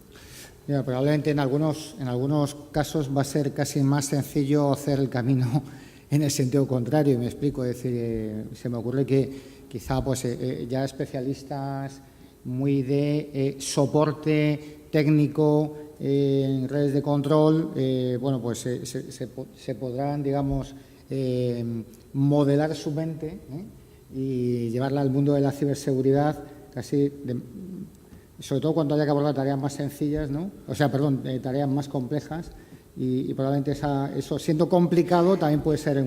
Mira, probablemente en algunos casos va a ser casi más sencillo hacer el camino en el sentido contrario, y me explico. Es decir, se me ocurre que quizá pues, ya especialistas muy de soporte técnico en redes de control, bueno, pues se podrán, digamos, modelar su mente y llevarla al mundo de la ciberseguridad casi, sobre todo cuando haya que abordar tareas más sencillas, ¿no? O sea, perdón, tareas más complejas y probablemente eso, siendo complicado, también puede ser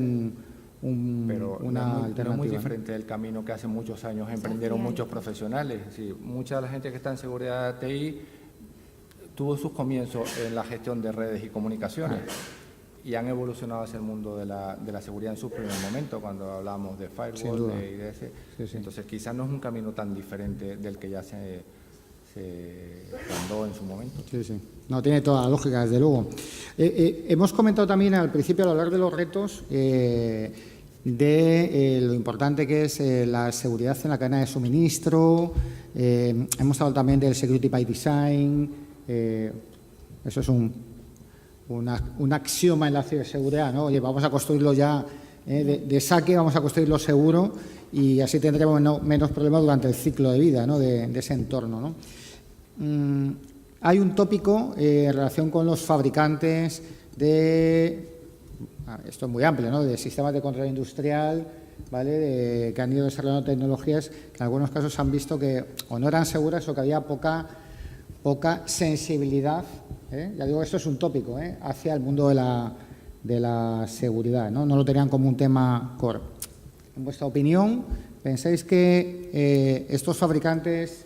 una alternativa. No es muy diferente del camino que hace muchos años emprendieron muchos profesionales. Sí, mucha de la gente que está en seguridad TI tuvo sus comienzos en la gestión de redes y comunicaciones y han evolucionado hacia el mundo de la seguridad en su primer momento, cuando hablábamos de firewall, de IDS. Sí, sí. Entonces, quizás no es un camino tan diferente del que ya se andó en su momento. Sí, sí. No, tiene toda la lógica, desde luego. Hemos comentado también al principio, al hablar de los retos, de lo importante que es la seguridad en la cadena de suministro. Hemos hablado también del Security by Design. Eso es un axioma en la ciberseguridad, ¿no? Oye, vamos a construirlo ya de saque, vamos a construirlo seguro y así tendremos menos problemas durante el ciclo de vida, ¿no? de ese entorno, ¿no? Hay un tópico en relación con los fabricantes esto es muy amplio, ¿no? De sistemas de control industrial, ¿vale? Que han ido desarrollando tecnologías que en algunos casos han visto que o no eran seguras o que había poca sensibilidad, ya digo, esto es un tópico, hacia el mundo de la seguridad, ¿no? No lo tenían como un tema core. En vuestra opinión, ¿pensáis que estos fabricantes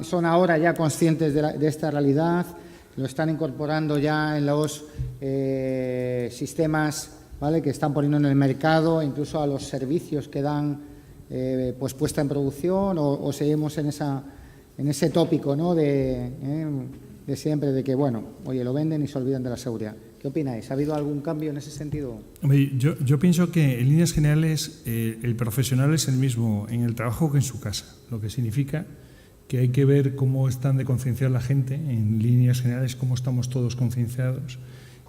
son ahora ya conscientes de esta realidad? ¿Lo están incorporando ya en los sistemas, ¿vale?, que están poniendo en el mercado, incluso a los servicios que dan pues puesta en producción, o seguimos en ese tópico, ¿no?, de siempre, de que, bueno, oye, lo venden y se olvidan de la seguridad? ¿Qué opináis? ¿Ha habido algún cambio en ese sentido? Yo pienso que, en líneas generales, el profesional es el mismo en el trabajo que en su casa, lo que significa que hay que ver cómo están de concienciar la gente, en líneas generales, cómo estamos todos concienciados.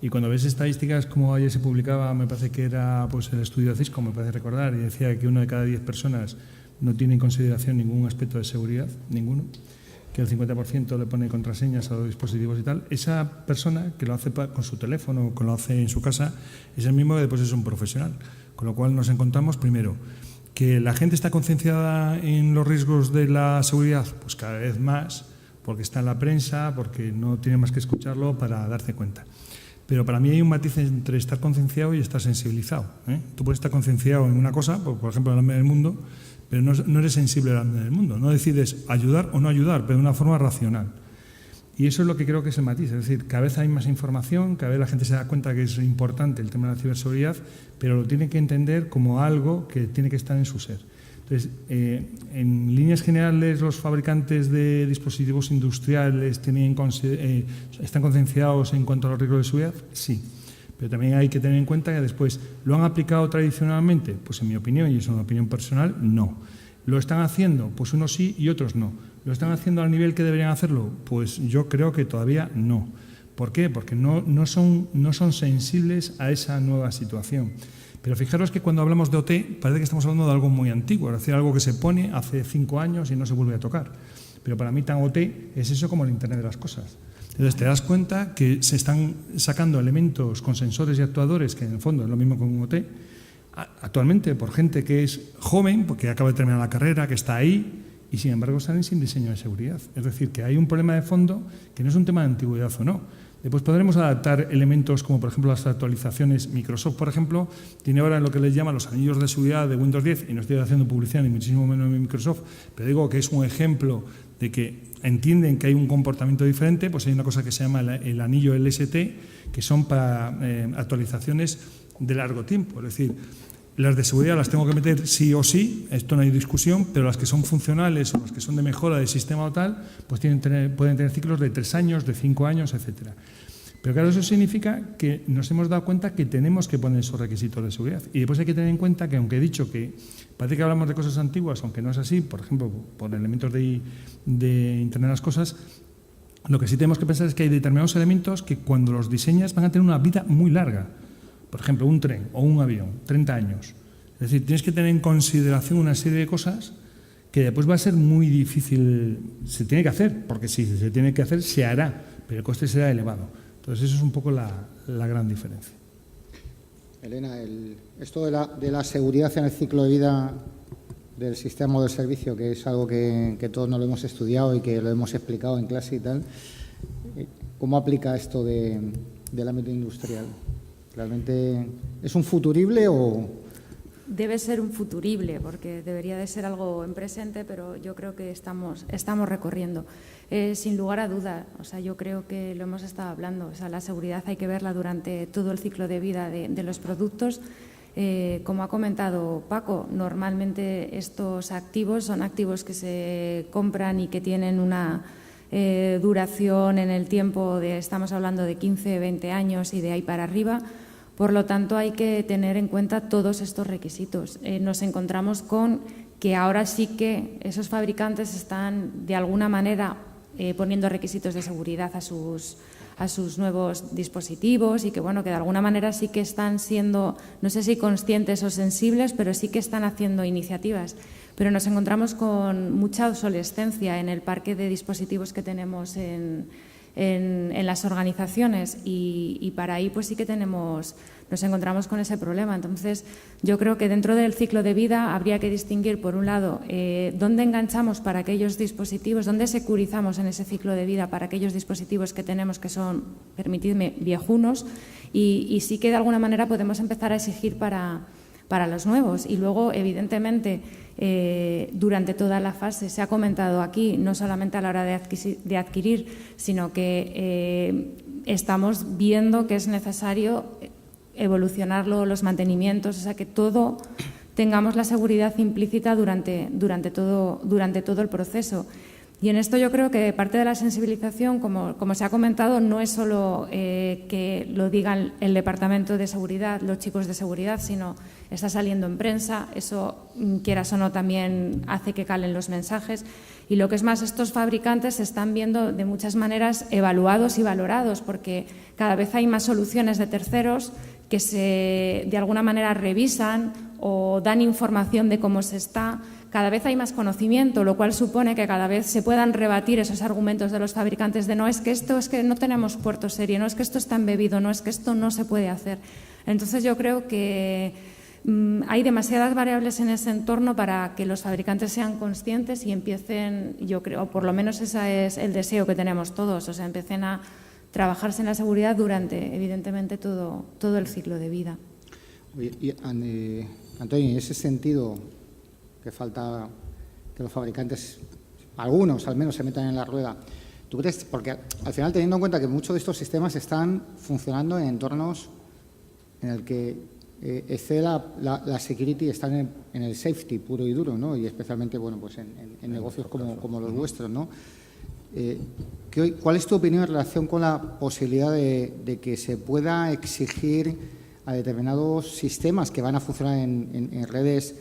Y cuando ves estadísticas, como ayer se publicaba, me parece que era pues el estudio de Cisco, me parece recordar, y decía que 1 de cada 10 personas no tiene en consideración ningún aspecto de seguridad, ninguno, que el 50% le pone contraseñas a los dispositivos y tal. Esa persona que lo hace con su teléfono o que lo hace en su casa es el mismo que después es un profesional. Con lo cual nos encontramos, primero, que la gente está concienciada en los riesgos de la seguridad, pues cada vez más, porque está en la prensa, porque no tiene más que escucharlo para darse cuenta. Pero para mí hay un matiz entre estar concienciado y estar sensibilizado, Tú puedes estar concienciado en una cosa, por ejemplo, en el hambre del mundo, pero no eres sensible al hambre del mundo. No decides ayudar o no ayudar, pero de una forma racional. Y eso es lo que creo que es el matiz. Es decir, cada vez hay más información, cada vez la gente se da cuenta que es importante el tema de la ciberseguridad, pero lo tiene que entender como algo que tiene que estar en su ser. Entonces, en líneas generales, los fabricantes de dispositivos industriales están concienciados en cuanto a los riesgos de seguridad, sí. Pero también hay que tener en cuenta que después, ¿lo han aplicado tradicionalmente? Pues en mi opinión, y es una opinión personal, no. ¿Lo están haciendo? Pues unos sí y otros no. ¿Lo están haciendo al nivel que deberían hacerlo? Pues yo creo que todavía no. ¿Por qué? Porque no son sensibles a esa nueva situación. Pero fijaros que cuando hablamos de OT parece que estamos hablando de algo muy antiguo, es decir, algo que se pone hace 5 años y no se vuelve a tocar. Pero para mí tan OT es eso como el Internet de las cosas. Entonces te das cuenta que se están sacando elementos con sensores y actuadores, que en el fondo es lo mismo que un OT, actualmente por gente que es joven, porque acaba de terminar la carrera, que está ahí, y sin embargo salen sin diseño de seguridad. Es decir, que hay un problema de fondo que no es un tema de antigüedad o no. Después podremos adaptar elementos como, por ejemplo, las actualizaciones. Microsoft, por ejemplo, tiene ahora lo que les llaman los anillos de seguridad de Windows 10, y no estoy haciendo publicidad ni muchísimo menos en Microsoft, pero digo que es un ejemplo de que entienden que hay un comportamiento diferente. Pues hay una cosa que se llama el anillo LST, que son para actualizaciones de largo tiempo. Es decir, las de seguridad las tengo que meter sí o sí, esto no hay discusión, pero las que son funcionales o las que son de mejora del sistema o tal, pues pueden tener ciclos de 3 años, de 5 años, etcétera. Pero claro, eso significa que nos hemos dado cuenta que tenemos que poner esos requisitos de seguridad. Y después hay que tener en cuenta que, aunque he dicho que parece que hablamos de cosas antiguas, aunque no es así, por ejemplo, por elementos de Internet de las Cosas, lo que sí tenemos que pensar es que hay determinados elementos que cuando los diseñas van a tener una vida muy larga. Por ejemplo, un tren o un avión, 30 años. Es decir, tienes que tener en consideración una serie de cosas que después va a ser muy difícil. Se tiene que hacer, porque si se tiene que hacer, se hará, pero el coste será elevado. Entonces, eso es un poco la gran diferencia. Elena, esto de la seguridad en el ciclo de vida del sistema o del servicio, que es algo que todos nos lo hemos estudiado y que lo hemos explicado en clase y tal, ¿cómo aplica esto del ámbito industrial? ¿Realmente es un futurible o...? Debe ser un futurible, porque debería de ser algo en presente, pero yo creo que estamos recorriendo. Sin lugar a duda, o sea, yo creo que lo hemos estado hablando, o sea, la seguridad hay que verla durante todo el ciclo de vida de los productos. Como ha comentado Paco, normalmente estos activos son activos que se compran y que tienen una duración en el tiempo estamos hablando de 15, 20 años y de ahí para arriba. Por lo tanto, hay que tener en cuenta todos estos requisitos. Nos encontramos con que ahora sí que esos fabricantes están de alguna manera poniendo requisitos de seguridad a sus nuevos dispositivos y que, bueno, que de alguna manera sí que están siendo, no sé si conscientes o sensibles, pero sí que están haciendo iniciativas. Pero nos encontramos con mucha obsolescencia en el parque de dispositivos que tenemos en las organizaciones y para ahí pues sí que nos encontramos con ese problema. Entonces, yo creo que dentro del ciclo de vida habría que distinguir, por un lado, dónde enganchamos para aquellos dispositivos, dónde securizamos en ese ciclo de vida para aquellos dispositivos que tenemos que son, permitidme, viejunos y sí que de alguna manera podemos empezar a exigir para los nuevos. Y luego, evidentemente, durante toda la fase, se ha comentado aquí, no solamente a la hora de adquirir, sino que estamos viendo que es necesario evolucionarlo, los mantenimientos, o sea, que todo tengamos la seguridad implícita durante todo el proceso. Y en esto yo creo que parte de la sensibilización, como se ha comentado, no es solo que lo digan el Departamento de Seguridad, los chicos de seguridad, sino está saliendo en prensa, eso, quieras o no, también hace que calen los mensajes. Y lo que es más, estos fabricantes se están viendo de muchas maneras evaluados y valorados, porque cada vez hay más soluciones de terceros que de alguna manera revisan o dan información de cómo se está. Cada vez hay más conocimiento, lo cual supone que cada vez se puedan rebatir esos argumentos de los fabricantes de no, es que no tenemos puerto serie, no es que esto está embebido, no es que esto no se puede hacer. Entonces yo creo que hay demasiadas variables en ese entorno para que los fabricantes sean conscientes y empiecen, yo creo, por lo menos ese es el deseo que tenemos todos, o sea, empiecen a trabajarse en la seguridad durante, evidentemente, todo el ciclo de vida. Antonio, en ese sentido, que falta que los fabricantes, algunos al menos, se metan en la rueda. ¿Tú crees? Porque al final, teniendo en cuenta que muchos de estos sistemas están funcionando en entornos en el que excede la security, están en el safety puro y duro, ¿no? Y especialmente, bueno, pues en negocios como los vuestros, ¿no? ¿Cuál es tu opinión en relación con la posibilidad de que se pueda exigir a determinados sistemas que van a funcionar en redes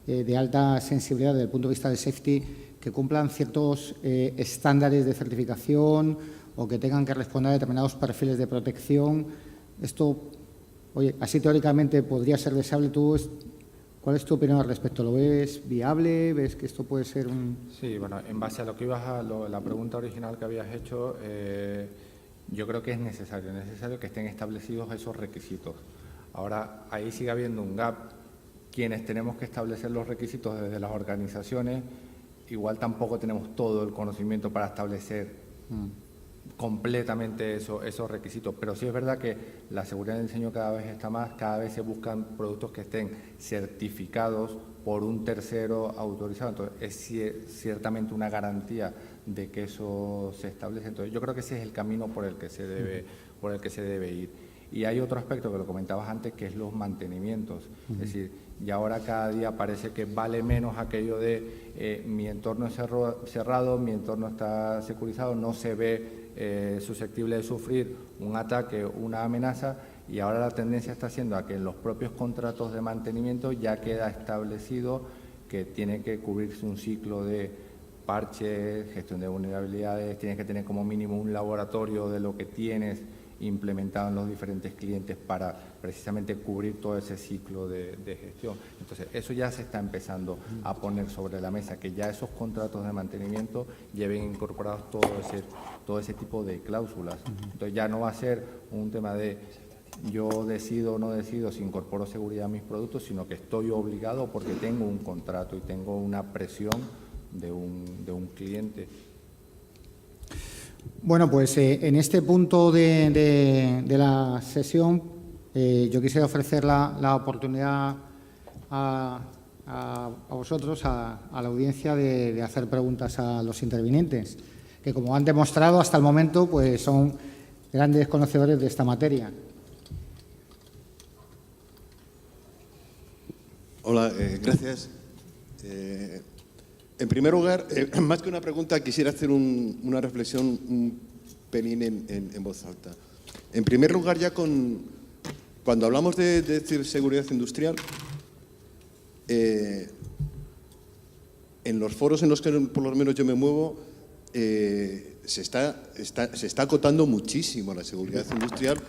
de alta sensibilidad desde el punto de vista del safety, que cumplan ciertos estándares de certificación o que tengan que responder a determinados perfiles de protección? Esto, oye, así teóricamente podría ser deseable. ¿Cuál es tu opinión al respecto? ¿Lo ves viable? ¿Ves que esto puede ser un...? Sí, bueno, en base a lo que ibas a la pregunta original que habías hecho, yo creo que es necesario que estén establecidos esos requisitos. Ahora, ahí sigue habiendo un gap. Quienes tenemos que establecer los requisitos desde las organizaciones, igual tampoco tenemos todo el conocimiento para establecer completamente esos requisitos. Pero sí es verdad que la seguridad del diseño cada vez está más, cada vez se buscan productos que estén certificados por un tercero autorizado. Entonces, es ciertamente una garantía de que eso se establece. Entonces, yo creo que ese es el camino por el que se debe ir. Y hay otro aspecto que lo comentabas antes, que es los mantenimientos. Es decir, y ahora cada día parece que vale menos aquello de mi entorno es cerrado, mi entorno está securizado, no se ve susceptible de sufrir un ataque, una amenaza, y ahora la tendencia está siendo a que en los propios contratos de mantenimiento ya queda establecido que tiene que cubrirse un ciclo de parches, gestión de vulnerabilidades, tienes que tener como mínimo un laboratorio de lo que tienes implementado en los diferentes clientes para precisamente cubrir todo ese ciclo de gestión. Entonces, eso ya se está empezando a poner sobre la mesa, que ya esos contratos de mantenimiento lleven incorporados todo ese tipo de cláusulas. Entonces, ya no va a ser un tema de yo decido o no decido si incorporo seguridad a mis productos, sino que estoy obligado porque tengo un contrato y tengo una presión de un cliente. Bueno, pues en este punto de la sesión yo quisiera ofrecer la oportunidad a vosotros, a la audiencia, de hacer preguntas a los intervinientes, que como han demostrado hasta el momento, pues son grandes conocedores de esta materia. Hola, gracias. En primer lugar, más que una pregunta, quisiera hacer una reflexión un pelín en voz alta. En primer lugar, ya cuando hablamos de ciberseguridad industrial, en los foros en los que por lo menos yo me muevo, se está acotando muchísimo la seguridad industrial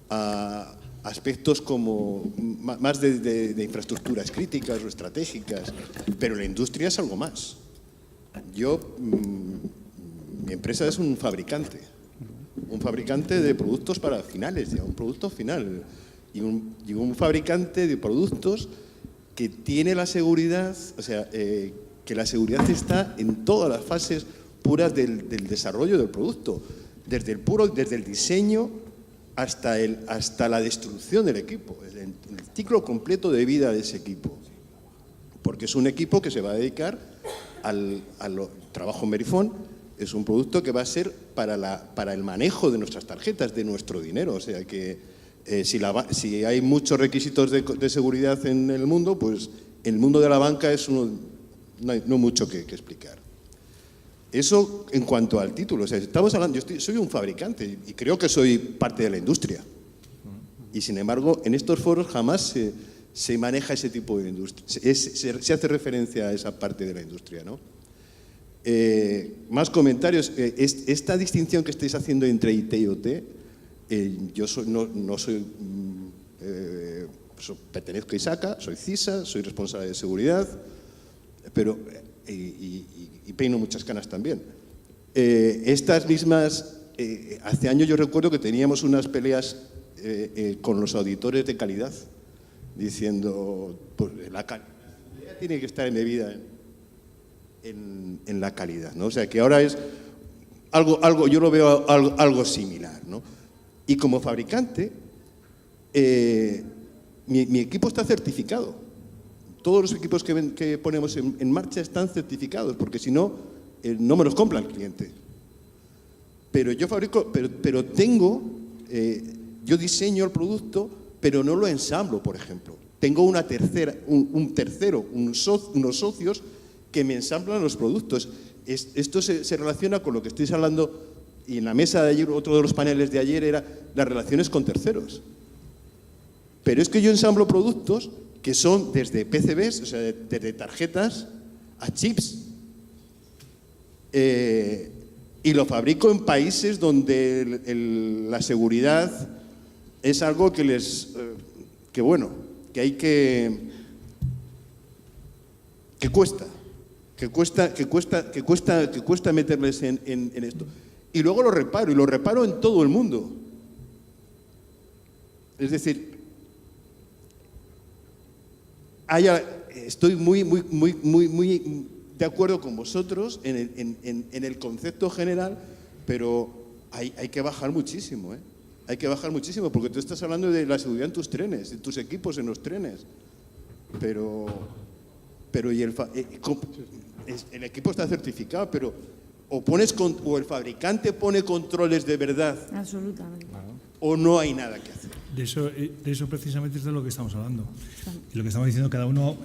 a aspectos como más de infraestructuras críticas o estratégicas, pero la industria es algo más. Mi empresa es un fabricante de productos para finales, un producto final, y un fabricante de productos que tiene la seguridad, o sea, que la seguridad está en todas las fases puras del desarrollo del producto, desde el diseño hasta la destrucción del equipo, el ciclo completo de vida de ese equipo. Porque es un equipo que se va a dedicar al trabajo en Verifone, es un producto que va a ser para el manejo de nuestras tarjetas, de nuestro dinero. O sea que si hay muchos requisitos de seguridad en el mundo, pues el mundo de la banca no hay mucho que explicar. Eso en cuanto al título. O sea, estamos hablando, soy un fabricante y creo que soy parte de la industria. Y sin embargo, en estos foros jamás se maneja ese tipo de industria. Se hace referencia a esa parte de la industria, ¿no? Más comentarios. Esta distinción que estáis haciendo entre IT y OT, yo pertenezco a ISACA, soy CISA, soy responsable de seguridad, pero y peino muchas canas también. Estas mismas, hace años yo recuerdo que teníamos unas peleas con los auditores de calidad, diciendo, pues la calidad tiene que estar embebida en la calidad, ¿no? O sea, que ahora es algo yo lo veo algo similar, ¿no? Y como fabricante, mi equipo está certificado. Todos los equipos que ponemos en marcha están certificados, porque si no, no me los compra el cliente. Pero yo fabrico, pero yo diseño el producto, pero no lo ensamblo, por ejemplo. Tengo unos socios que me ensamblan los productos. Esto se relaciona con lo que estáis hablando, y en la mesa de ayer, otro de los paneles de ayer era las relaciones con terceros. Pero es que yo ensamblo productos que son desde PCBs, o sea, desde tarjetas a chips. Y lo fabrico en países donde la seguridad es algo que cuesta meterles en esto. Y luego lo reparo en todo el mundo. Es decir, estoy muy de acuerdo con vosotros en el concepto general, pero hay que bajar muchísimo, ¿eh? Hay que bajar muchísimo, porque tú estás hablando de la seguridad en tus trenes, en tus equipos en los trenes. Pero el equipo está certificado, pero o el fabricante pone controles de verdad. Absolutamente. O no hay nada que hacer. De eso precisamente es de lo que estamos hablando. Y lo que estamos diciendo, cada uno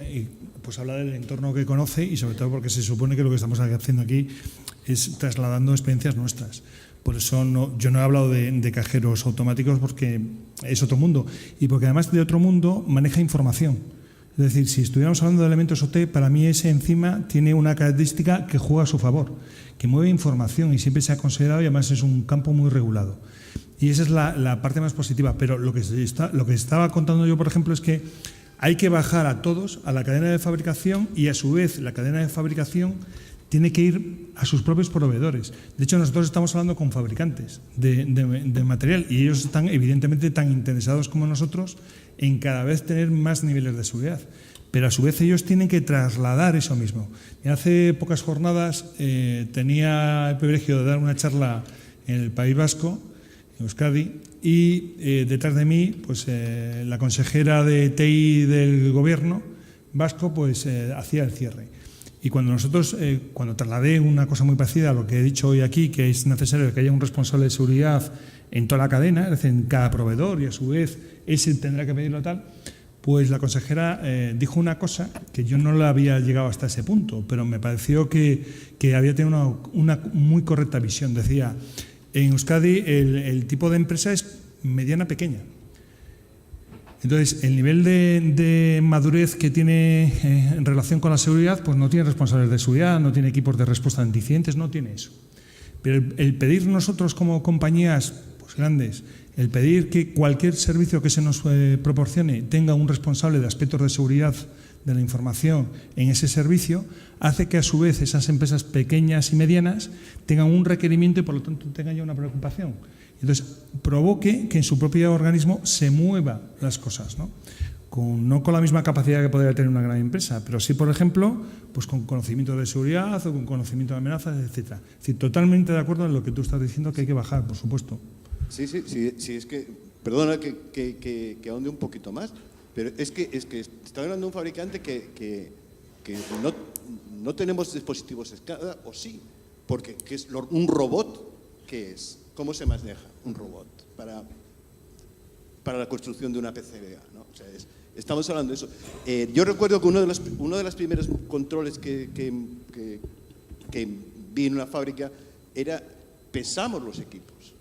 pues habla del entorno que conoce, y sobre todo porque se supone que lo que estamos haciendo aquí es trasladando experiencias nuestras. Por eso yo no he hablado de cajeros automáticos porque es otro mundo y porque además de otro mundo maneja información. Es decir, si estuviéramos hablando de elementos OT, para mí ese enzima tiene una característica que juega a su favor, que mueve información y siempre se ha considerado y además es un campo muy regulado. Y esa es la parte más positiva. Pero lo que estaba contando yo, por ejemplo, es que hay que bajar a todos a la cadena de fabricación y a su vez la cadena de fabricación tiene que ir a sus propios proveedores. De hecho, nosotros estamos hablando con fabricantes de material y ellos están evidentemente tan interesados como nosotros en cada vez tener más niveles de seguridad. Pero a su vez ellos tienen que trasladar eso mismo. Y hace pocas jornadas tenía el privilegio de dar una charla en el País Vasco, en Euskadi, y detrás de mí pues, la consejera de TI del gobierno vasco pues, hacía el cierre. Y cuando nosotros, cuando trasladé una cosa muy parecida a lo que he dicho hoy aquí, que es necesario que haya un responsable de seguridad en toda la cadena, es decir, en cada proveedor y a su vez ese tendrá que pedirlo tal, pues la consejera dijo una cosa que yo no la había llegado hasta ese punto, pero me pareció que había tenido una muy correcta visión. Decía, en Euskadi el tipo de empresa es mediana-pequeña. Entonces, el nivel de madurez que tiene en relación con la seguridad, pues no tiene responsables de seguridad, no tiene equipos de respuesta ante incidentes, no tiene eso. Pero el pedir nosotros como compañías pues, grandes, el pedir que cualquier servicio que se nos proporcione tenga un responsable de aspectos de seguridad de la información en ese servicio, hace que a su vez esas empresas pequeñas y medianas tengan un requerimiento y por lo tanto tengan ya una preocupación. Entonces, provoque que en su propio organismo se muevan las cosas, ¿no? No con la misma capacidad que podría tener una gran empresa, pero sí, por ejemplo, pues con conocimiento de seguridad o con conocimiento de amenazas, etcétera. Es decir, totalmente de acuerdo en lo que tú estás diciendo, que hay que bajar, por supuesto. Sí, es que, perdona que ahonde un poquito más, pero es que está hablando de un fabricante que no tenemos dispositivos escala, o sí, porque ¿qué es un robot? ¿Qué es? ¿Cómo se maneja un robot para la construcción de una PCBA, ¿no? O sea, estamos hablando de eso. Yo recuerdo que uno de los primeros controles que vi en una fábrica era pesamos los equipos.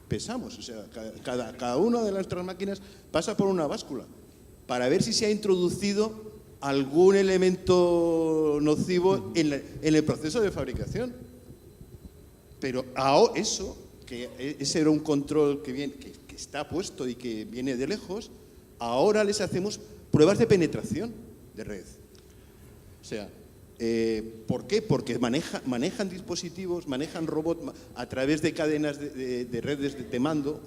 Pesamos, o sea, cada una de nuestras máquinas pasa por una báscula para ver si se ha introducido algún elemento nocivo en el proceso de fabricación. Pero ese era un control que está puesto y que viene de lejos, ahora les hacemos pruebas de penetración de red. O sea, ¿por qué? Porque manejan dispositivos, manejan robots a través de cadenas de redes de mando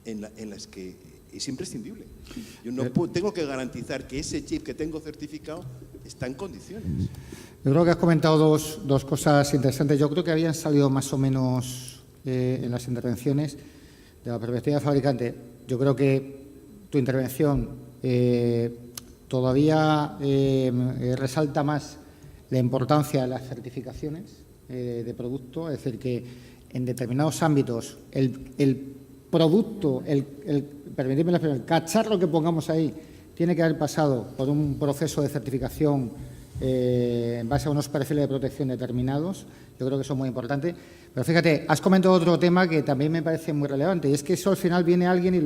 en las que es imprescindible. Yo no tengo que garantizar que ese chip que tengo certificado está en condiciones. Yo creo que has comentado dos cosas interesantes. Yo creo que habían salido más o menos en las intervenciones de la perspectiva del fabricante. Yo creo que tu intervención todavía resalta más la importancia de las certificaciones de producto, es decir, que en determinados ámbitos el producto, permitidme la expresión, el cacharro que pongamos ahí tiene que haber pasado por un proceso de certificación en base a unos perfiles de protección determinados. Yo creo que eso es muy importante. Pero fíjate, has comentado otro tema que también me parece muy relevante, y es que eso al final viene alguien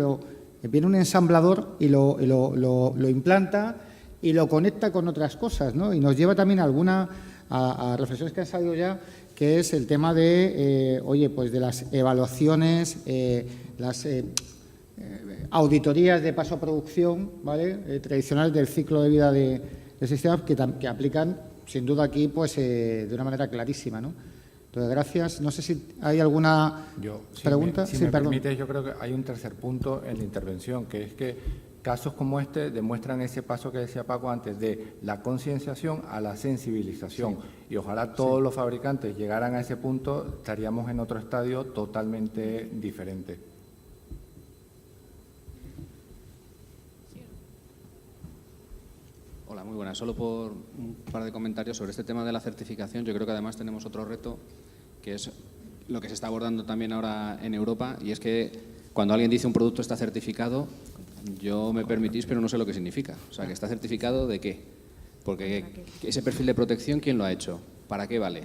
viene un ensamblador y lo implanta y lo conecta con otras cosas, ¿no? Y nos lleva también a reflexiones que han salido ya, que es el tema de, pues de las evaluaciones, las auditorías de paso a producción, ¿vale? Tradicionales del ciclo de vida de sistemas que aplican, sin duda, aquí pues de una manera clarísima, ¿no? Entonces, gracias. No sé si hay alguna pregunta. Si me permites, yo creo que hay un tercer punto en la intervención, que es que casos como este demuestran ese paso que decía Paco antes, de la concienciación a la sensibilización. Sí. Y ojalá todos los fabricantes llegaran a ese punto, estaríamos en otro estadio totalmente diferente. Hola, muy buenas. Solo por un par de comentarios sobre este tema de la certificación. Yo creo que además tenemos otro reto, que es lo que se está abordando también ahora en Europa, y es que cuando alguien dice un producto está certificado, yo me permitís, pero no sé lo que significa. O sea, ¿que está certificado de qué? Porque ese perfil de protección, ¿quién lo ha hecho? ¿Para qué vale?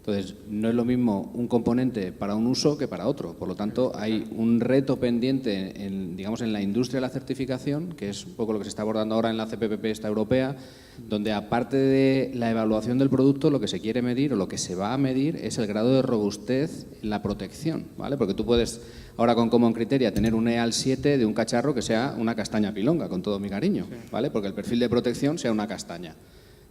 Entonces, no es lo mismo un componente para un uso que para otro. Por lo tanto, hay un reto pendiente en la industria de la certificación, que es un poco lo que se está abordando ahora en la CPPP esta europea, donde aparte de la evaluación del producto, lo que se quiere medir o lo que se va a medir es el grado de robustez en la protección, ¿vale? Porque tú puedes ahora con Common Criteria tener un EAL 7 de un cacharro que sea una castaña pilonga, con todo mi cariño, ¿vale? Porque el perfil de protección sea una castaña,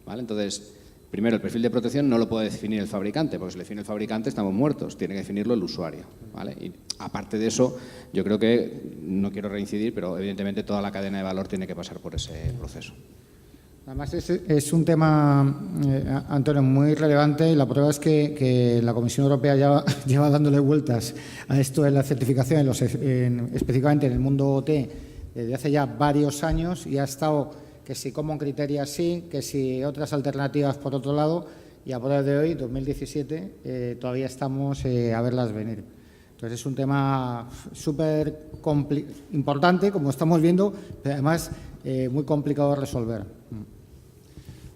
¿vale? Entonces, primero, el perfil de protección no lo puede definir el fabricante, porque si lo define el fabricante estamos muertos, tiene que definirlo el usuario, ¿vale? Y aparte de eso, yo creo que, no quiero reincidir, pero evidentemente toda la cadena de valor tiene que pasar por ese proceso. Además, es un tema, Antonio, muy relevante, y la prueba es que la Comisión Europea ya lleva dándole vueltas a esto de la certificación, específicamente en el mundo OT, desde hace ya varios años, y ha estado que si Common Criteria sí, que si otras alternativas por otro lado, y a prueba de hoy, 2017, todavía estamos a verlas venir. Entonces es un tema súper importante, como estamos viendo, pero además muy complicado de resolver.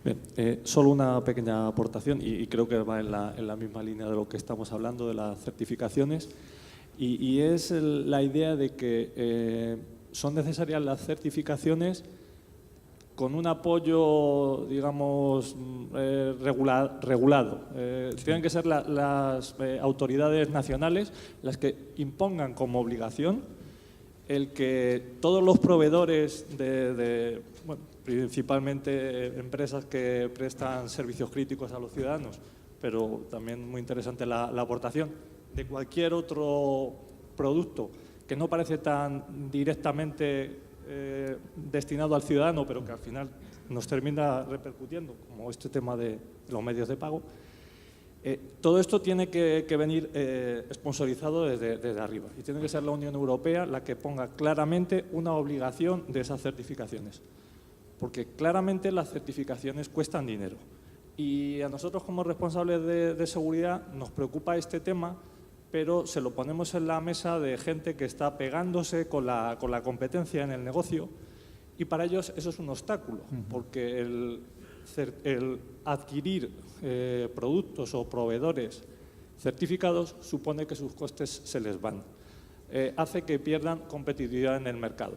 Bien, solo una pequeña aportación y creo que va en la misma línea de lo que estamos hablando, de las certificaciones, y es la idea de que son necesarias las certificaciones con un apoyo, digamos, regulado. Tienen que ser las autoridades nacionales las que impongan como obligación el que todos los proveedores bueno, principalmente empresas que prestan servicios críticos a los ciudadanos, pero también muy interesante la aportación de cualquier otro producto que no parece tan directamente destinado al ciudadano, pero que al final nos termina repercutiendo, como este tema de los medios de pago. Todo esto tiene que venir sponsorizado desde arriba, y tiene que ser la Unión Europea la que ponga claramente una obligación de esas certificaciones, porque claramente las certificaciones cuestan dinero, y a nosotros como responsables de seguridad nos preocupa este tema, pero se lo ponemos en la mesa de gente que está pegándose con la competencia en el negocio, y para ellos eso es un obstáculo, porque el adquirir productos o proveedores certificados supone que sus costes se les van, hace que pierdan competitividad en el mercado.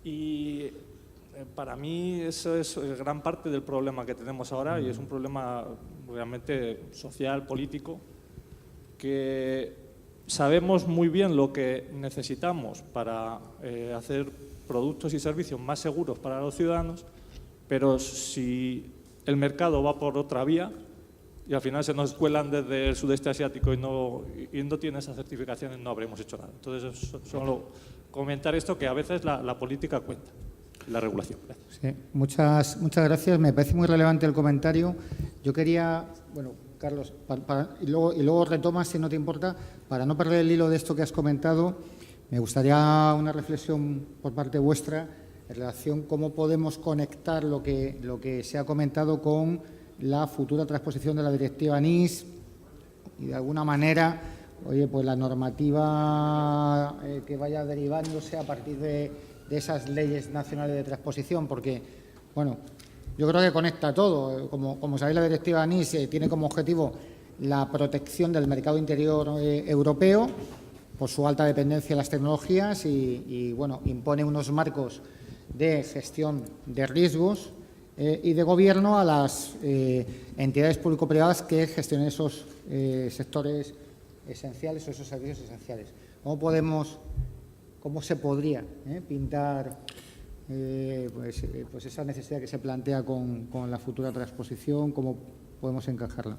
Y para mí eso es gran parte del problema que tenemos ahora, y es un problema realmente social, político, que sabemos muy bien lo que necesitamos para hacer productos y servicios más seguros para los ciudadanos, pero si el mercado va por otra vía y al final se nos cuelan desde el sudeste asiático y no tiene esas certificaciones, no habremos hecho nada. Entonces, solo comentar esto, que a veces la política cuenta, la regulación. Sí, muchas gracias. Me parece muy relevante el comentario. Yo quería, bueno, Carlos, y luego retomas, si no te importa, para no perder el hilo de esto que has comentado, me gustaría una reflexión por parte vuestra en relación con cómo podemos conectar lo que se ha comentado con la futura transposición de la directiva NIS y, de alguna manera, oye, pues la normativa que vaya derivándose a partir de esas leyes nacionales de transposición, porque, bueno, yo creo que conecta todo. Como sabéis, la directiva NIS tiene como objetivo la protección del mercado interior europeo por su alta dependencia de las tecnologías y bueno, impone unos marcos de gestión de riesgos y de gobierno a las entidades público-privadas que gestionen esos sectores esenciales o esos servicios esenciales. ¿Cómo se podría pintar pues esa necesidad que se plantea con la futura transposición? ¿Cómo podemos encajarla?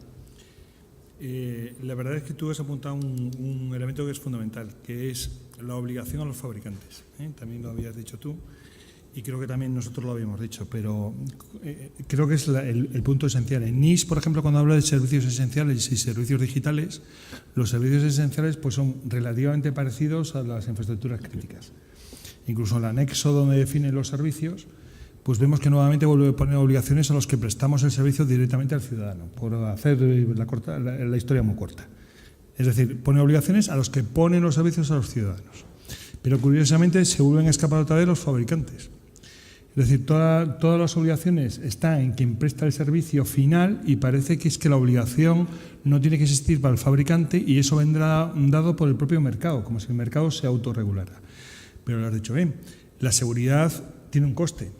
La verdad es que tú has apuntado un elemento que es fundamental, que es la obligación a los fabricantes. También lo habías dicho tú y creo que también nosotros lo habíamos dicho, pero creo que es el punto esencial. En NIS, por ejemplo, cuando habla de servicios esenciales y servicios digitales, los servicios esenciales pues son relativamente parecidos a las infraestructuras críticas. Incluso en el anexo donde definen los servicios, pues vemos que nuevamente vuelve a poner obligaciones a los que prestamos el servicio directamente al ciudadano, por hacer la historia muy corta. Es decir, pone obligaciones a los que ponen los servicios a los ciudadanos. Pero curiosamente se vuelven a escapar otra vez los fabricantes. Es decir, todas las obligaciones están en quien presta el servicio final y parece que es que la obligación no tiene que existir para el fabricante y eso vendrá dado por el propio mercado, como si el mercado se autorregulara. Pero lo has dicho bien, la seguridad tiene un coste,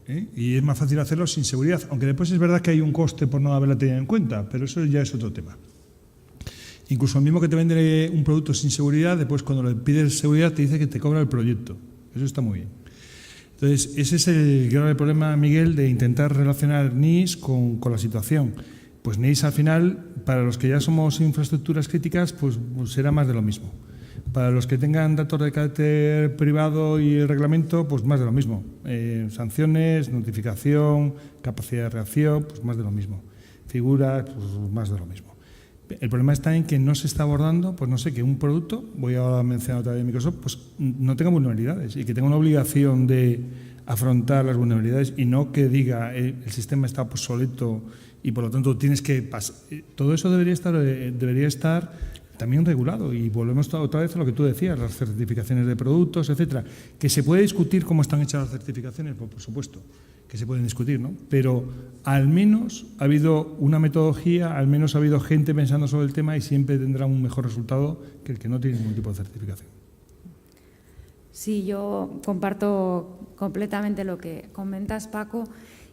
¿eh? Y es más fácil hacerlo sin seguridad, aunque después es verdad que hay un coste por no haberla tenido en cuenta, pero eso ya es otro tema. Incluso el mismo que te vende un producto sin seguridad, después cuando le pides seguridad te dice que te cobra el proyecto. Eso está muy bien. Entonces, ese es el grave problema, Miguel, de intentar relacionar NIS con la situación. Pues NIS, al final, para los que ya somos infraestructuras críticas, pues será más de lo mismo. Para los que tengan datos de carácter privado y el reglamento, pues más de lo mismo. Sanciones, notificación, capacidad de reacción, pues más de lo mismo. Figuras, pues más de lo mismo. El problema está en que no se está abordando, pues no sé, que un producto, voy a mencionar otra vez Microsoft, pues no tenga vulnerabilidades y que tenga una obligación de afrontar las vulnerabilidades y no que diga el sistema está obsoleto y por lo tanto tienes que pasar. Todo eso debería estar también regulado y volvemos otra vez a lo que tú decías, las certificaciones de productos, etcétera. Que se puede discutir cómo están hechas las certificaciones, pues, por supuesto, que se pueden discutir, ¿no? Pero al menos ha habido una metodología, al menos ha habido gente pensando sobre el tema y siempre tendrá un mejor resultado que el que no tiene ningún tipo de certificación. Sí, yo comparto completamente lo que comentas, Paco,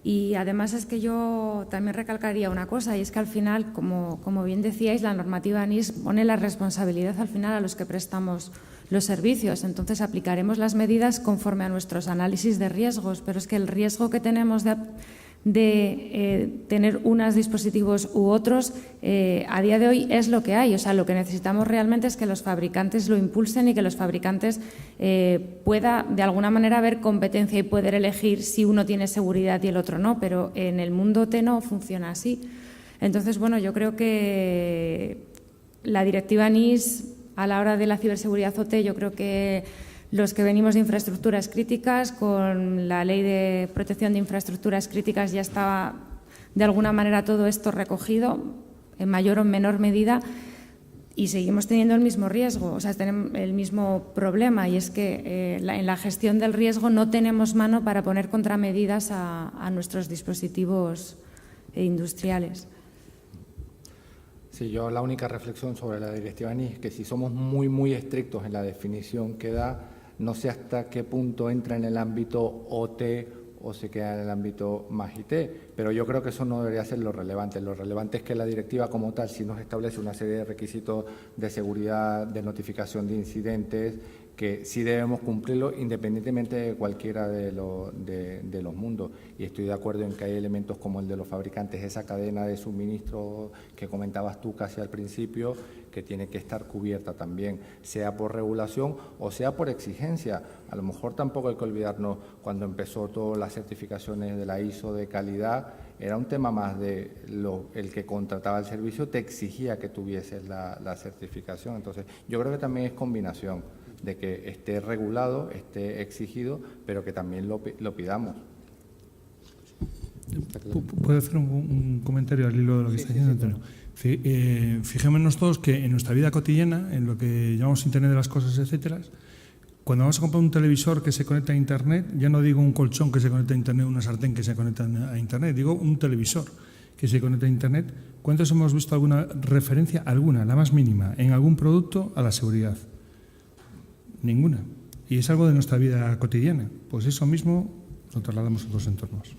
y además es que yo también recalcaría una cosa, y es que al final, como bien decíais, la normativa NIS pone la responsabilidad al final a los que prestamos los servicios. Entonces, aplicaremos las medidas conforme a nuestros análisis de riesgos, pero es que el riesgo que tenemos de tener unos dispositivos u otros a día de hoy es lo que hay. O sea, lo que necesitamos realmente es que los fabricantes lo impulsen y que los fabricantes pueda de alguna manera haber competencia y poder elegir si uno tiene seguridad y el otro no, pero en el mundo OT no funciona así. Entonces, bueno, yo creo que la directiva NIS a la hora de la ciberseguridad OT, yo creo que los que venimos de infraestructuras críticas, con la Ley de Protección de Infraestructuras Críticas ya estaba de alguna manera todo esto recogido, en mayor o menor medida, y seguimos teniendo el mismo riesgo, o sea, tenemos el mismo problema, y es que en la gestión del riesgo no tenemos mano para poner contramedidas a nuestros dispositivos industriales. Sí, yo la única reflexión sobre la directiva NIS es que si somos muy estrictos en la definición que da, no sé hasta qué punto entra en el ámbito OT o se queda en el ámbito más IT, pero yo creo que eso no debería ser lo relevante. Lo relevante es que la directiva como tal sí nos establece una serie de requisitos de seguridad, de notificación de incidentes, que sí debemos cumplirlo independientemente de cualquiera de los mundos. Y estoy de acuerdo en que hay elementos como el de los fabricantes, esa cadena de suministro que comentabas tú casi al principio, que tiene que estar cubierta también, sea por regulación o sea por exigencia. A lo mejor tampoco hay que olvidarnos, cuando empezó todas las certificaciones de la ISO de calidad, era un tema más de el que contrataba el servicio te exigía que tuvieses la certificación. Entonces, yo creo que también es combinación de que esté regulado, esté exigido, pero que también lo pidamos. ¿Puedo hacer un comentario al hilo de lo que está diciendo Antonio? Fijémonos todos que en nuestra vida cotidiana, en lo que llamamos Internet de las cosas, etcétera, cuando vamos a comprar un televisor que se conecta a Internet, ya no digo un colchón que se conecta a Internet, una sartén que se conecta a Internet, digo un televisor que se conecta a Internet. ¿Cuántos hemos visto alguna referencia, alguna, la más mínima, en algún producto a la seguridad? Ninguna. Y es algo de nuestra vida cotidiana. Pues eso mismo lo trasladamos a otros entornos.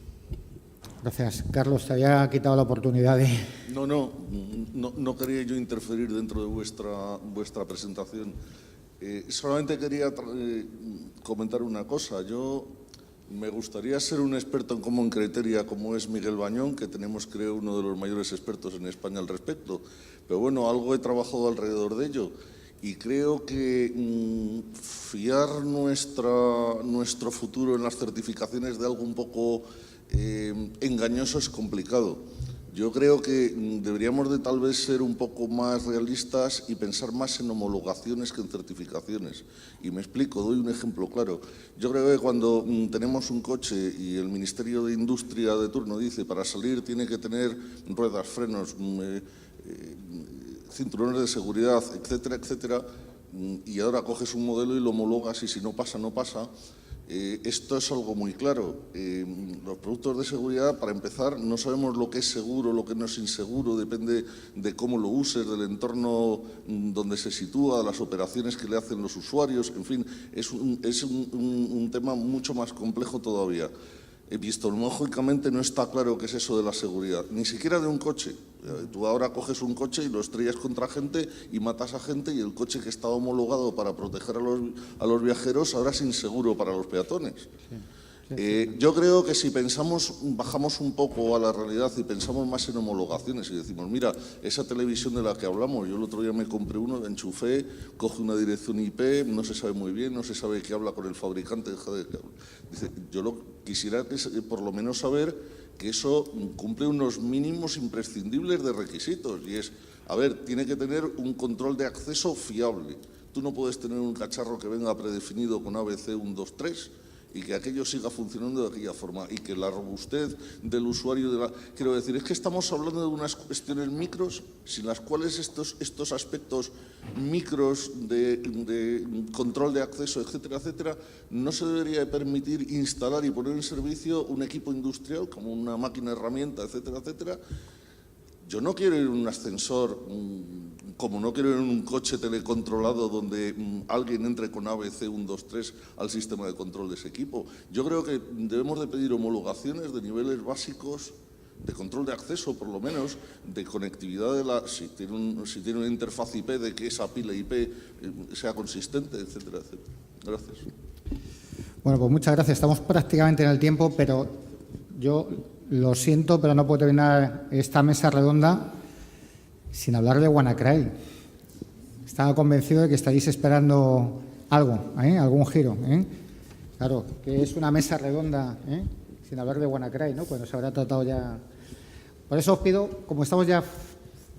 Gracias. Carlos, te había quitado la oportunidad de... No quería yo interferir dentro de vuestra presentación. Solamente quería comentar una cosa. Yo me gustaría ser un experto en Common Criteria como es Miguel Bañón, que tenemos, creo, uno de los mayores expertos en España al respecto. Pero bueno, algo he trabajado alrededor de ello. Y creo que fiar nuestro futuro en las certificaciones de algo un poco engañoso es complicado. Yo creo que deberíamos de tal vez ser un poco más realistas y pensar más en homologaciones que en certificaciones. Y me explico, doy un ejemplo claro. Yo creo que cuando tenemos un coche y el Ministerio de Industria de turno dice para salir tiene que tener ruedas, frenos, cinturones de seguridad, etcétera, etcétera, y ahora coges un modelo y lo homologas y si no pasa, no pasa. Esto es algo muy claro. Los productos de seguridad, para empezar, no sabemos lo que es seguro, lo que no es inseguro, depende de cómo lo uses, del entorno donde se sitúa, las operaciones que le hacen los usuarios, en fin, es un tema mucho más complejo todavía. Epistemológicamente no está claro qué es eso de la seguridad, ni siquiera de un coche. Tú ahora coges un coche y lo estrellas contra gente y matas a gente, y el coche que estaba homologado para proteger a los viajeros ahora es inseguro para los peatones. Yo creo que si bajamos un poco a la realidad y pensamos más en homologaciones y decimos, mira, esa televisión de la que hablamos, yo el otro día me compré uno, enchufé, coge una dirección IP, no se sabe muy bien, no se sabe qué habla con el fabricante. Dice, quisiera por lo menos saber que eso cumple unos mínimos imprescindibles de requisitos, y es, a ver, tiene que tener un control de acceso fiable. Tú no puedes tener un cacharro que venga predefinido con ABC 1, 2, 3 y que aquello siga funcionando de aquella forma, y que la robustez del usuario, quiero decir, es que estamos hablando de unas cuestiones micros sin las cuales estos aspectos micros de control de acceso, etcétera, etcétera, no se debería permitir instalar y poner en servicio un equipo industrial como una máquina herramienta, etcétera, etcétera. Yo no quiero ir en un ascensor, como no quiero ir en un coche telecontrolado donde alguien entre con ABC 1, 2, 3 al sistema de control de ese equipo. Yo creo que debemos de pedir homologaciones de niveles básicos de control de acceso, por lo menos, de conectividad si tiene una interfaz IP, de que esa pila IP sea consistente, etcétera, etcétera. Gracias. Bueno, pues muchas gracias. Estamos prácticamente en el tiempo, pero yo lo siento, pero no puedo terminar esta mesa redonda sin hablar de WannaCry. Estaba convencido de que estaréis esperando algo, algún giro. Claro, que es una mesa redonda, sin hablar de WannaCry, ¿no? Cuando se habrá tratado ya. Por eso os pido, como estamos ya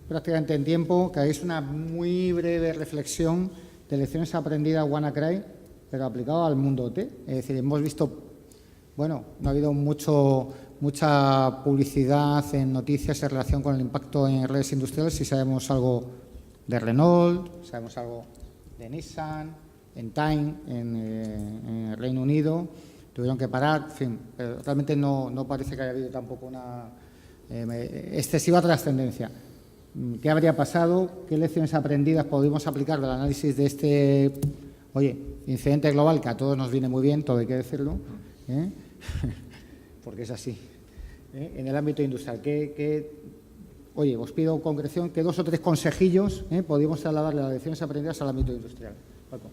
prácticamente en tiempo, que hagáis una muy breve reflexión de lecciones aprendidas WannaCry, pero aplicado al mundo OT. Es decir, hemos visto, bueno, no ha habido mucha publicidad en noticias en relación con el impacto en redes industriales. Si sabemos algo de Renault, sabemos algo de Nissan, en Time, en Reino Unido, tuvieron que parar, en fin, pero realmente no parece que haya habido tampoco una excesiva trascendencia. ¿Qué habría pasado? ¿Qué lecciones aprendidas podemos aplicar del análisis de este, incidente global, que a todos nos viene muy bien, todo hay que decirlo, porque es así, en el ámbito industrial? Os pido concreción, que 2 o 3 consejillos podemos trasladarle las lecciones aprendidas al ámbito industrial. Paco.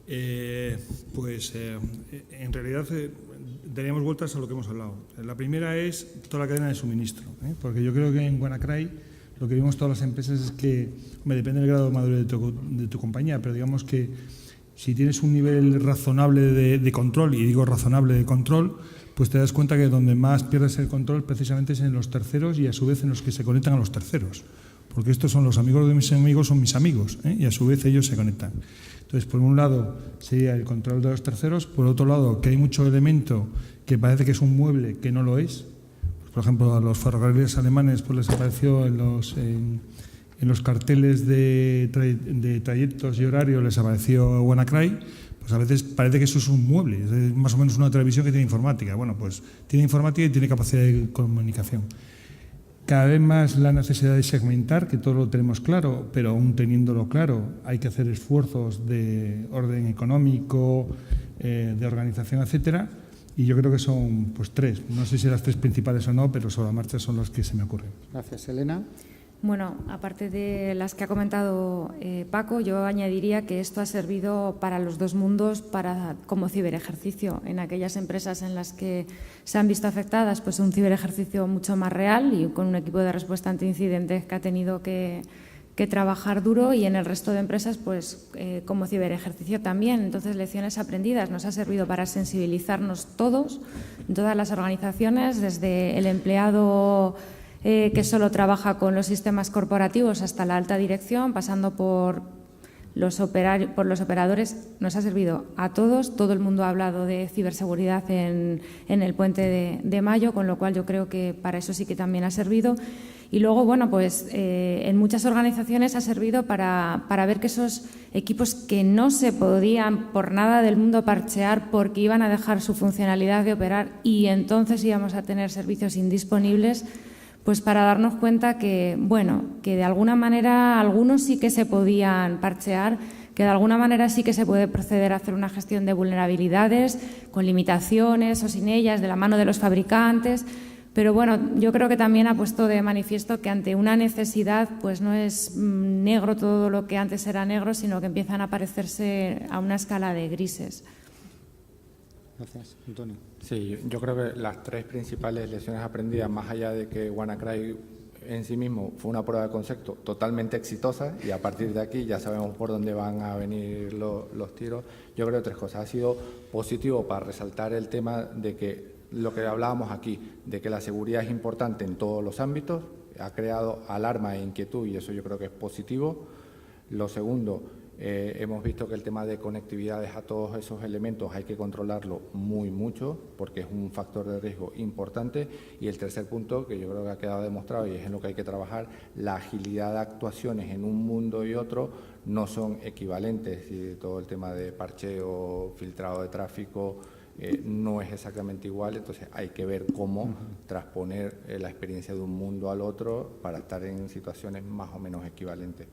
En realidad daríamos vueltas a lo que hemos hablado. La primera es toda la cadena de suministro, porque yo creo que en WannaCry lo que vimos todas las empresas es que, depende del grado de madurez de tu compañía, pero digamos que si tienes un nivel razonable de control, y digo razonable de control, pues te das cuenta que donde más pierdes el control precisamente es en los terceros, y a su vez en los que se conectan a los terceros. Porque estos son los amigos de mis amigos, son mis amigos, y a su vez ellos se conectan. Entonces, por un lado sería el control de los terceros, por otro lado que hay mucho elemento que parece que es un mueble que no lo es. Pues, por ejemplo, a los ferrocarriles alemanes pues les apareció en los carteles de trayectos y horarios, les apareció WannaCry. Pues a veces parece que eso es un mueble, es más o menos una televisión que tiene informática. Bueno, pues tiene informática y tiene capacidad de comunicación. Cada vez más la necesidad de segmentar, que todos lo tenemos claro, pero aún teniéndolo claro, hay que hacer esfuerzos de orden económico, de organización, etcétera. Y yo creo que son 3. No sé si las 3 principales o no, pero sobre la marcha son las que se me ocurren. Gracias, Elena. Bueno, aparte de las que ha comentado Paco, yo añadiría que esto ha servido para los 2 mundos como ciberejercicio. En aquellas empresas en las que se han visto afectadas, pues un ciberejercicio mucho más real y con un equipo de respuesta ante incidentes que ha tenido que trabajar duro, y en el resto de empresas pues como ciberejercicio también. Entonces, lecciones aprendidas nos ha servido para sensibilizarnos todos, en todas las organizaciones, desde el empleado que solo trabaja con los sistemas corporativos hasta la alta dirección, pasando por los operadores, nos ha servido a todos. Todo el mundo ha hablado de ciberseguridad en el Puente de Mayo, con lo cual yo creo que para eso sí que también ha servido. Y luego, bueno, pues en muchas organizaciones ha servido para ver que esos equipos que no se podían por nada del mundo parchear porque iban a dejar su funcionalidad de operar y entonces íbamos a tener servicios indisponibles, pues para darnos cuenta que, bueno, que de alguna manera algunos sí que se podían parchear, que de alguna manera sí que se puede proceder a hacer una gestión de vulnerabilidades con limitaciones o sin ellas, de la mano de los fabricantes. Pero bueno, yo creo que también ha puesto de manifiesto que ante una necesidad pues no es negro todo lo que antes era negro, sino que empiezan a parecerse a una escala de grises. Gracias, Antonio. Sí, yo creo que las tres principales lecciones aprendidas, más allá de que WannaCry en sí mismo fue una prueba de concepto totalmente exitosa y a partir de aquí ya sabemos por dónde van a venir los tiros, yo creo que tres cosas. Ha sido positivo para resaltar el tema de que lo que hablábamos aquí, de que la seguridad es importante en todos los ámbitos, ha creado alarma e inquietud y eso yo creo que es positivo. Lo segundo, hemos visto que el tema de conectividades a todos esos elementos hay que controlarlo mucho porque es un factor de riesgo importante. Y el tercer punto, que yo creo que ha quedado demostrado y es en lo que hay que trabajar, la agilidad de actuaciones en un mundo y otro no son equivalentes y todo el tema de parcheo, filtrado de tráfico no es exactamente igual, entonces hay que ver cómo transponer la experiencia de un mundo al otro para estar en situaciones más o menos equivalentes.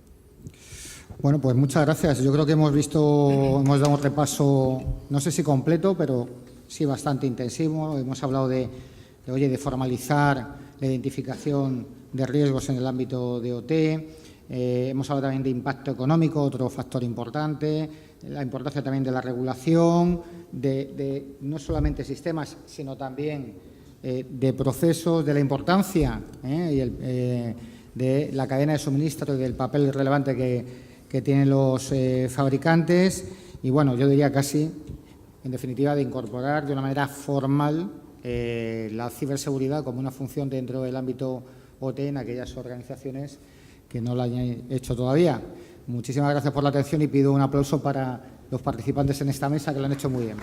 Bueno, pues muchas gracias. Yo creo que hemos dado un repaso, no sé si completo, pero sí bastante intensivo. Hemos hablado de formalizar la identificación de riesgos en el ámbito de OT. Hemos hablado también de impacto económico, otro factor importante, la importancia también de la regulación, de no solamente sistemas, sino también de procesos, de la importancia de la cadena de suministro y del papel relevante que tienen los fabricantes y, bueno, yo diría casi, en definitiva, de incorporar de una manera formal la ciberseguridad como una función dentro del ámbito OT en aquellas organizaciones que no lo hayan hecho todavía. Muchísimas gracias por la atención y pido un aplauso para los participantes en esta mesa que lo han hecho muy bien.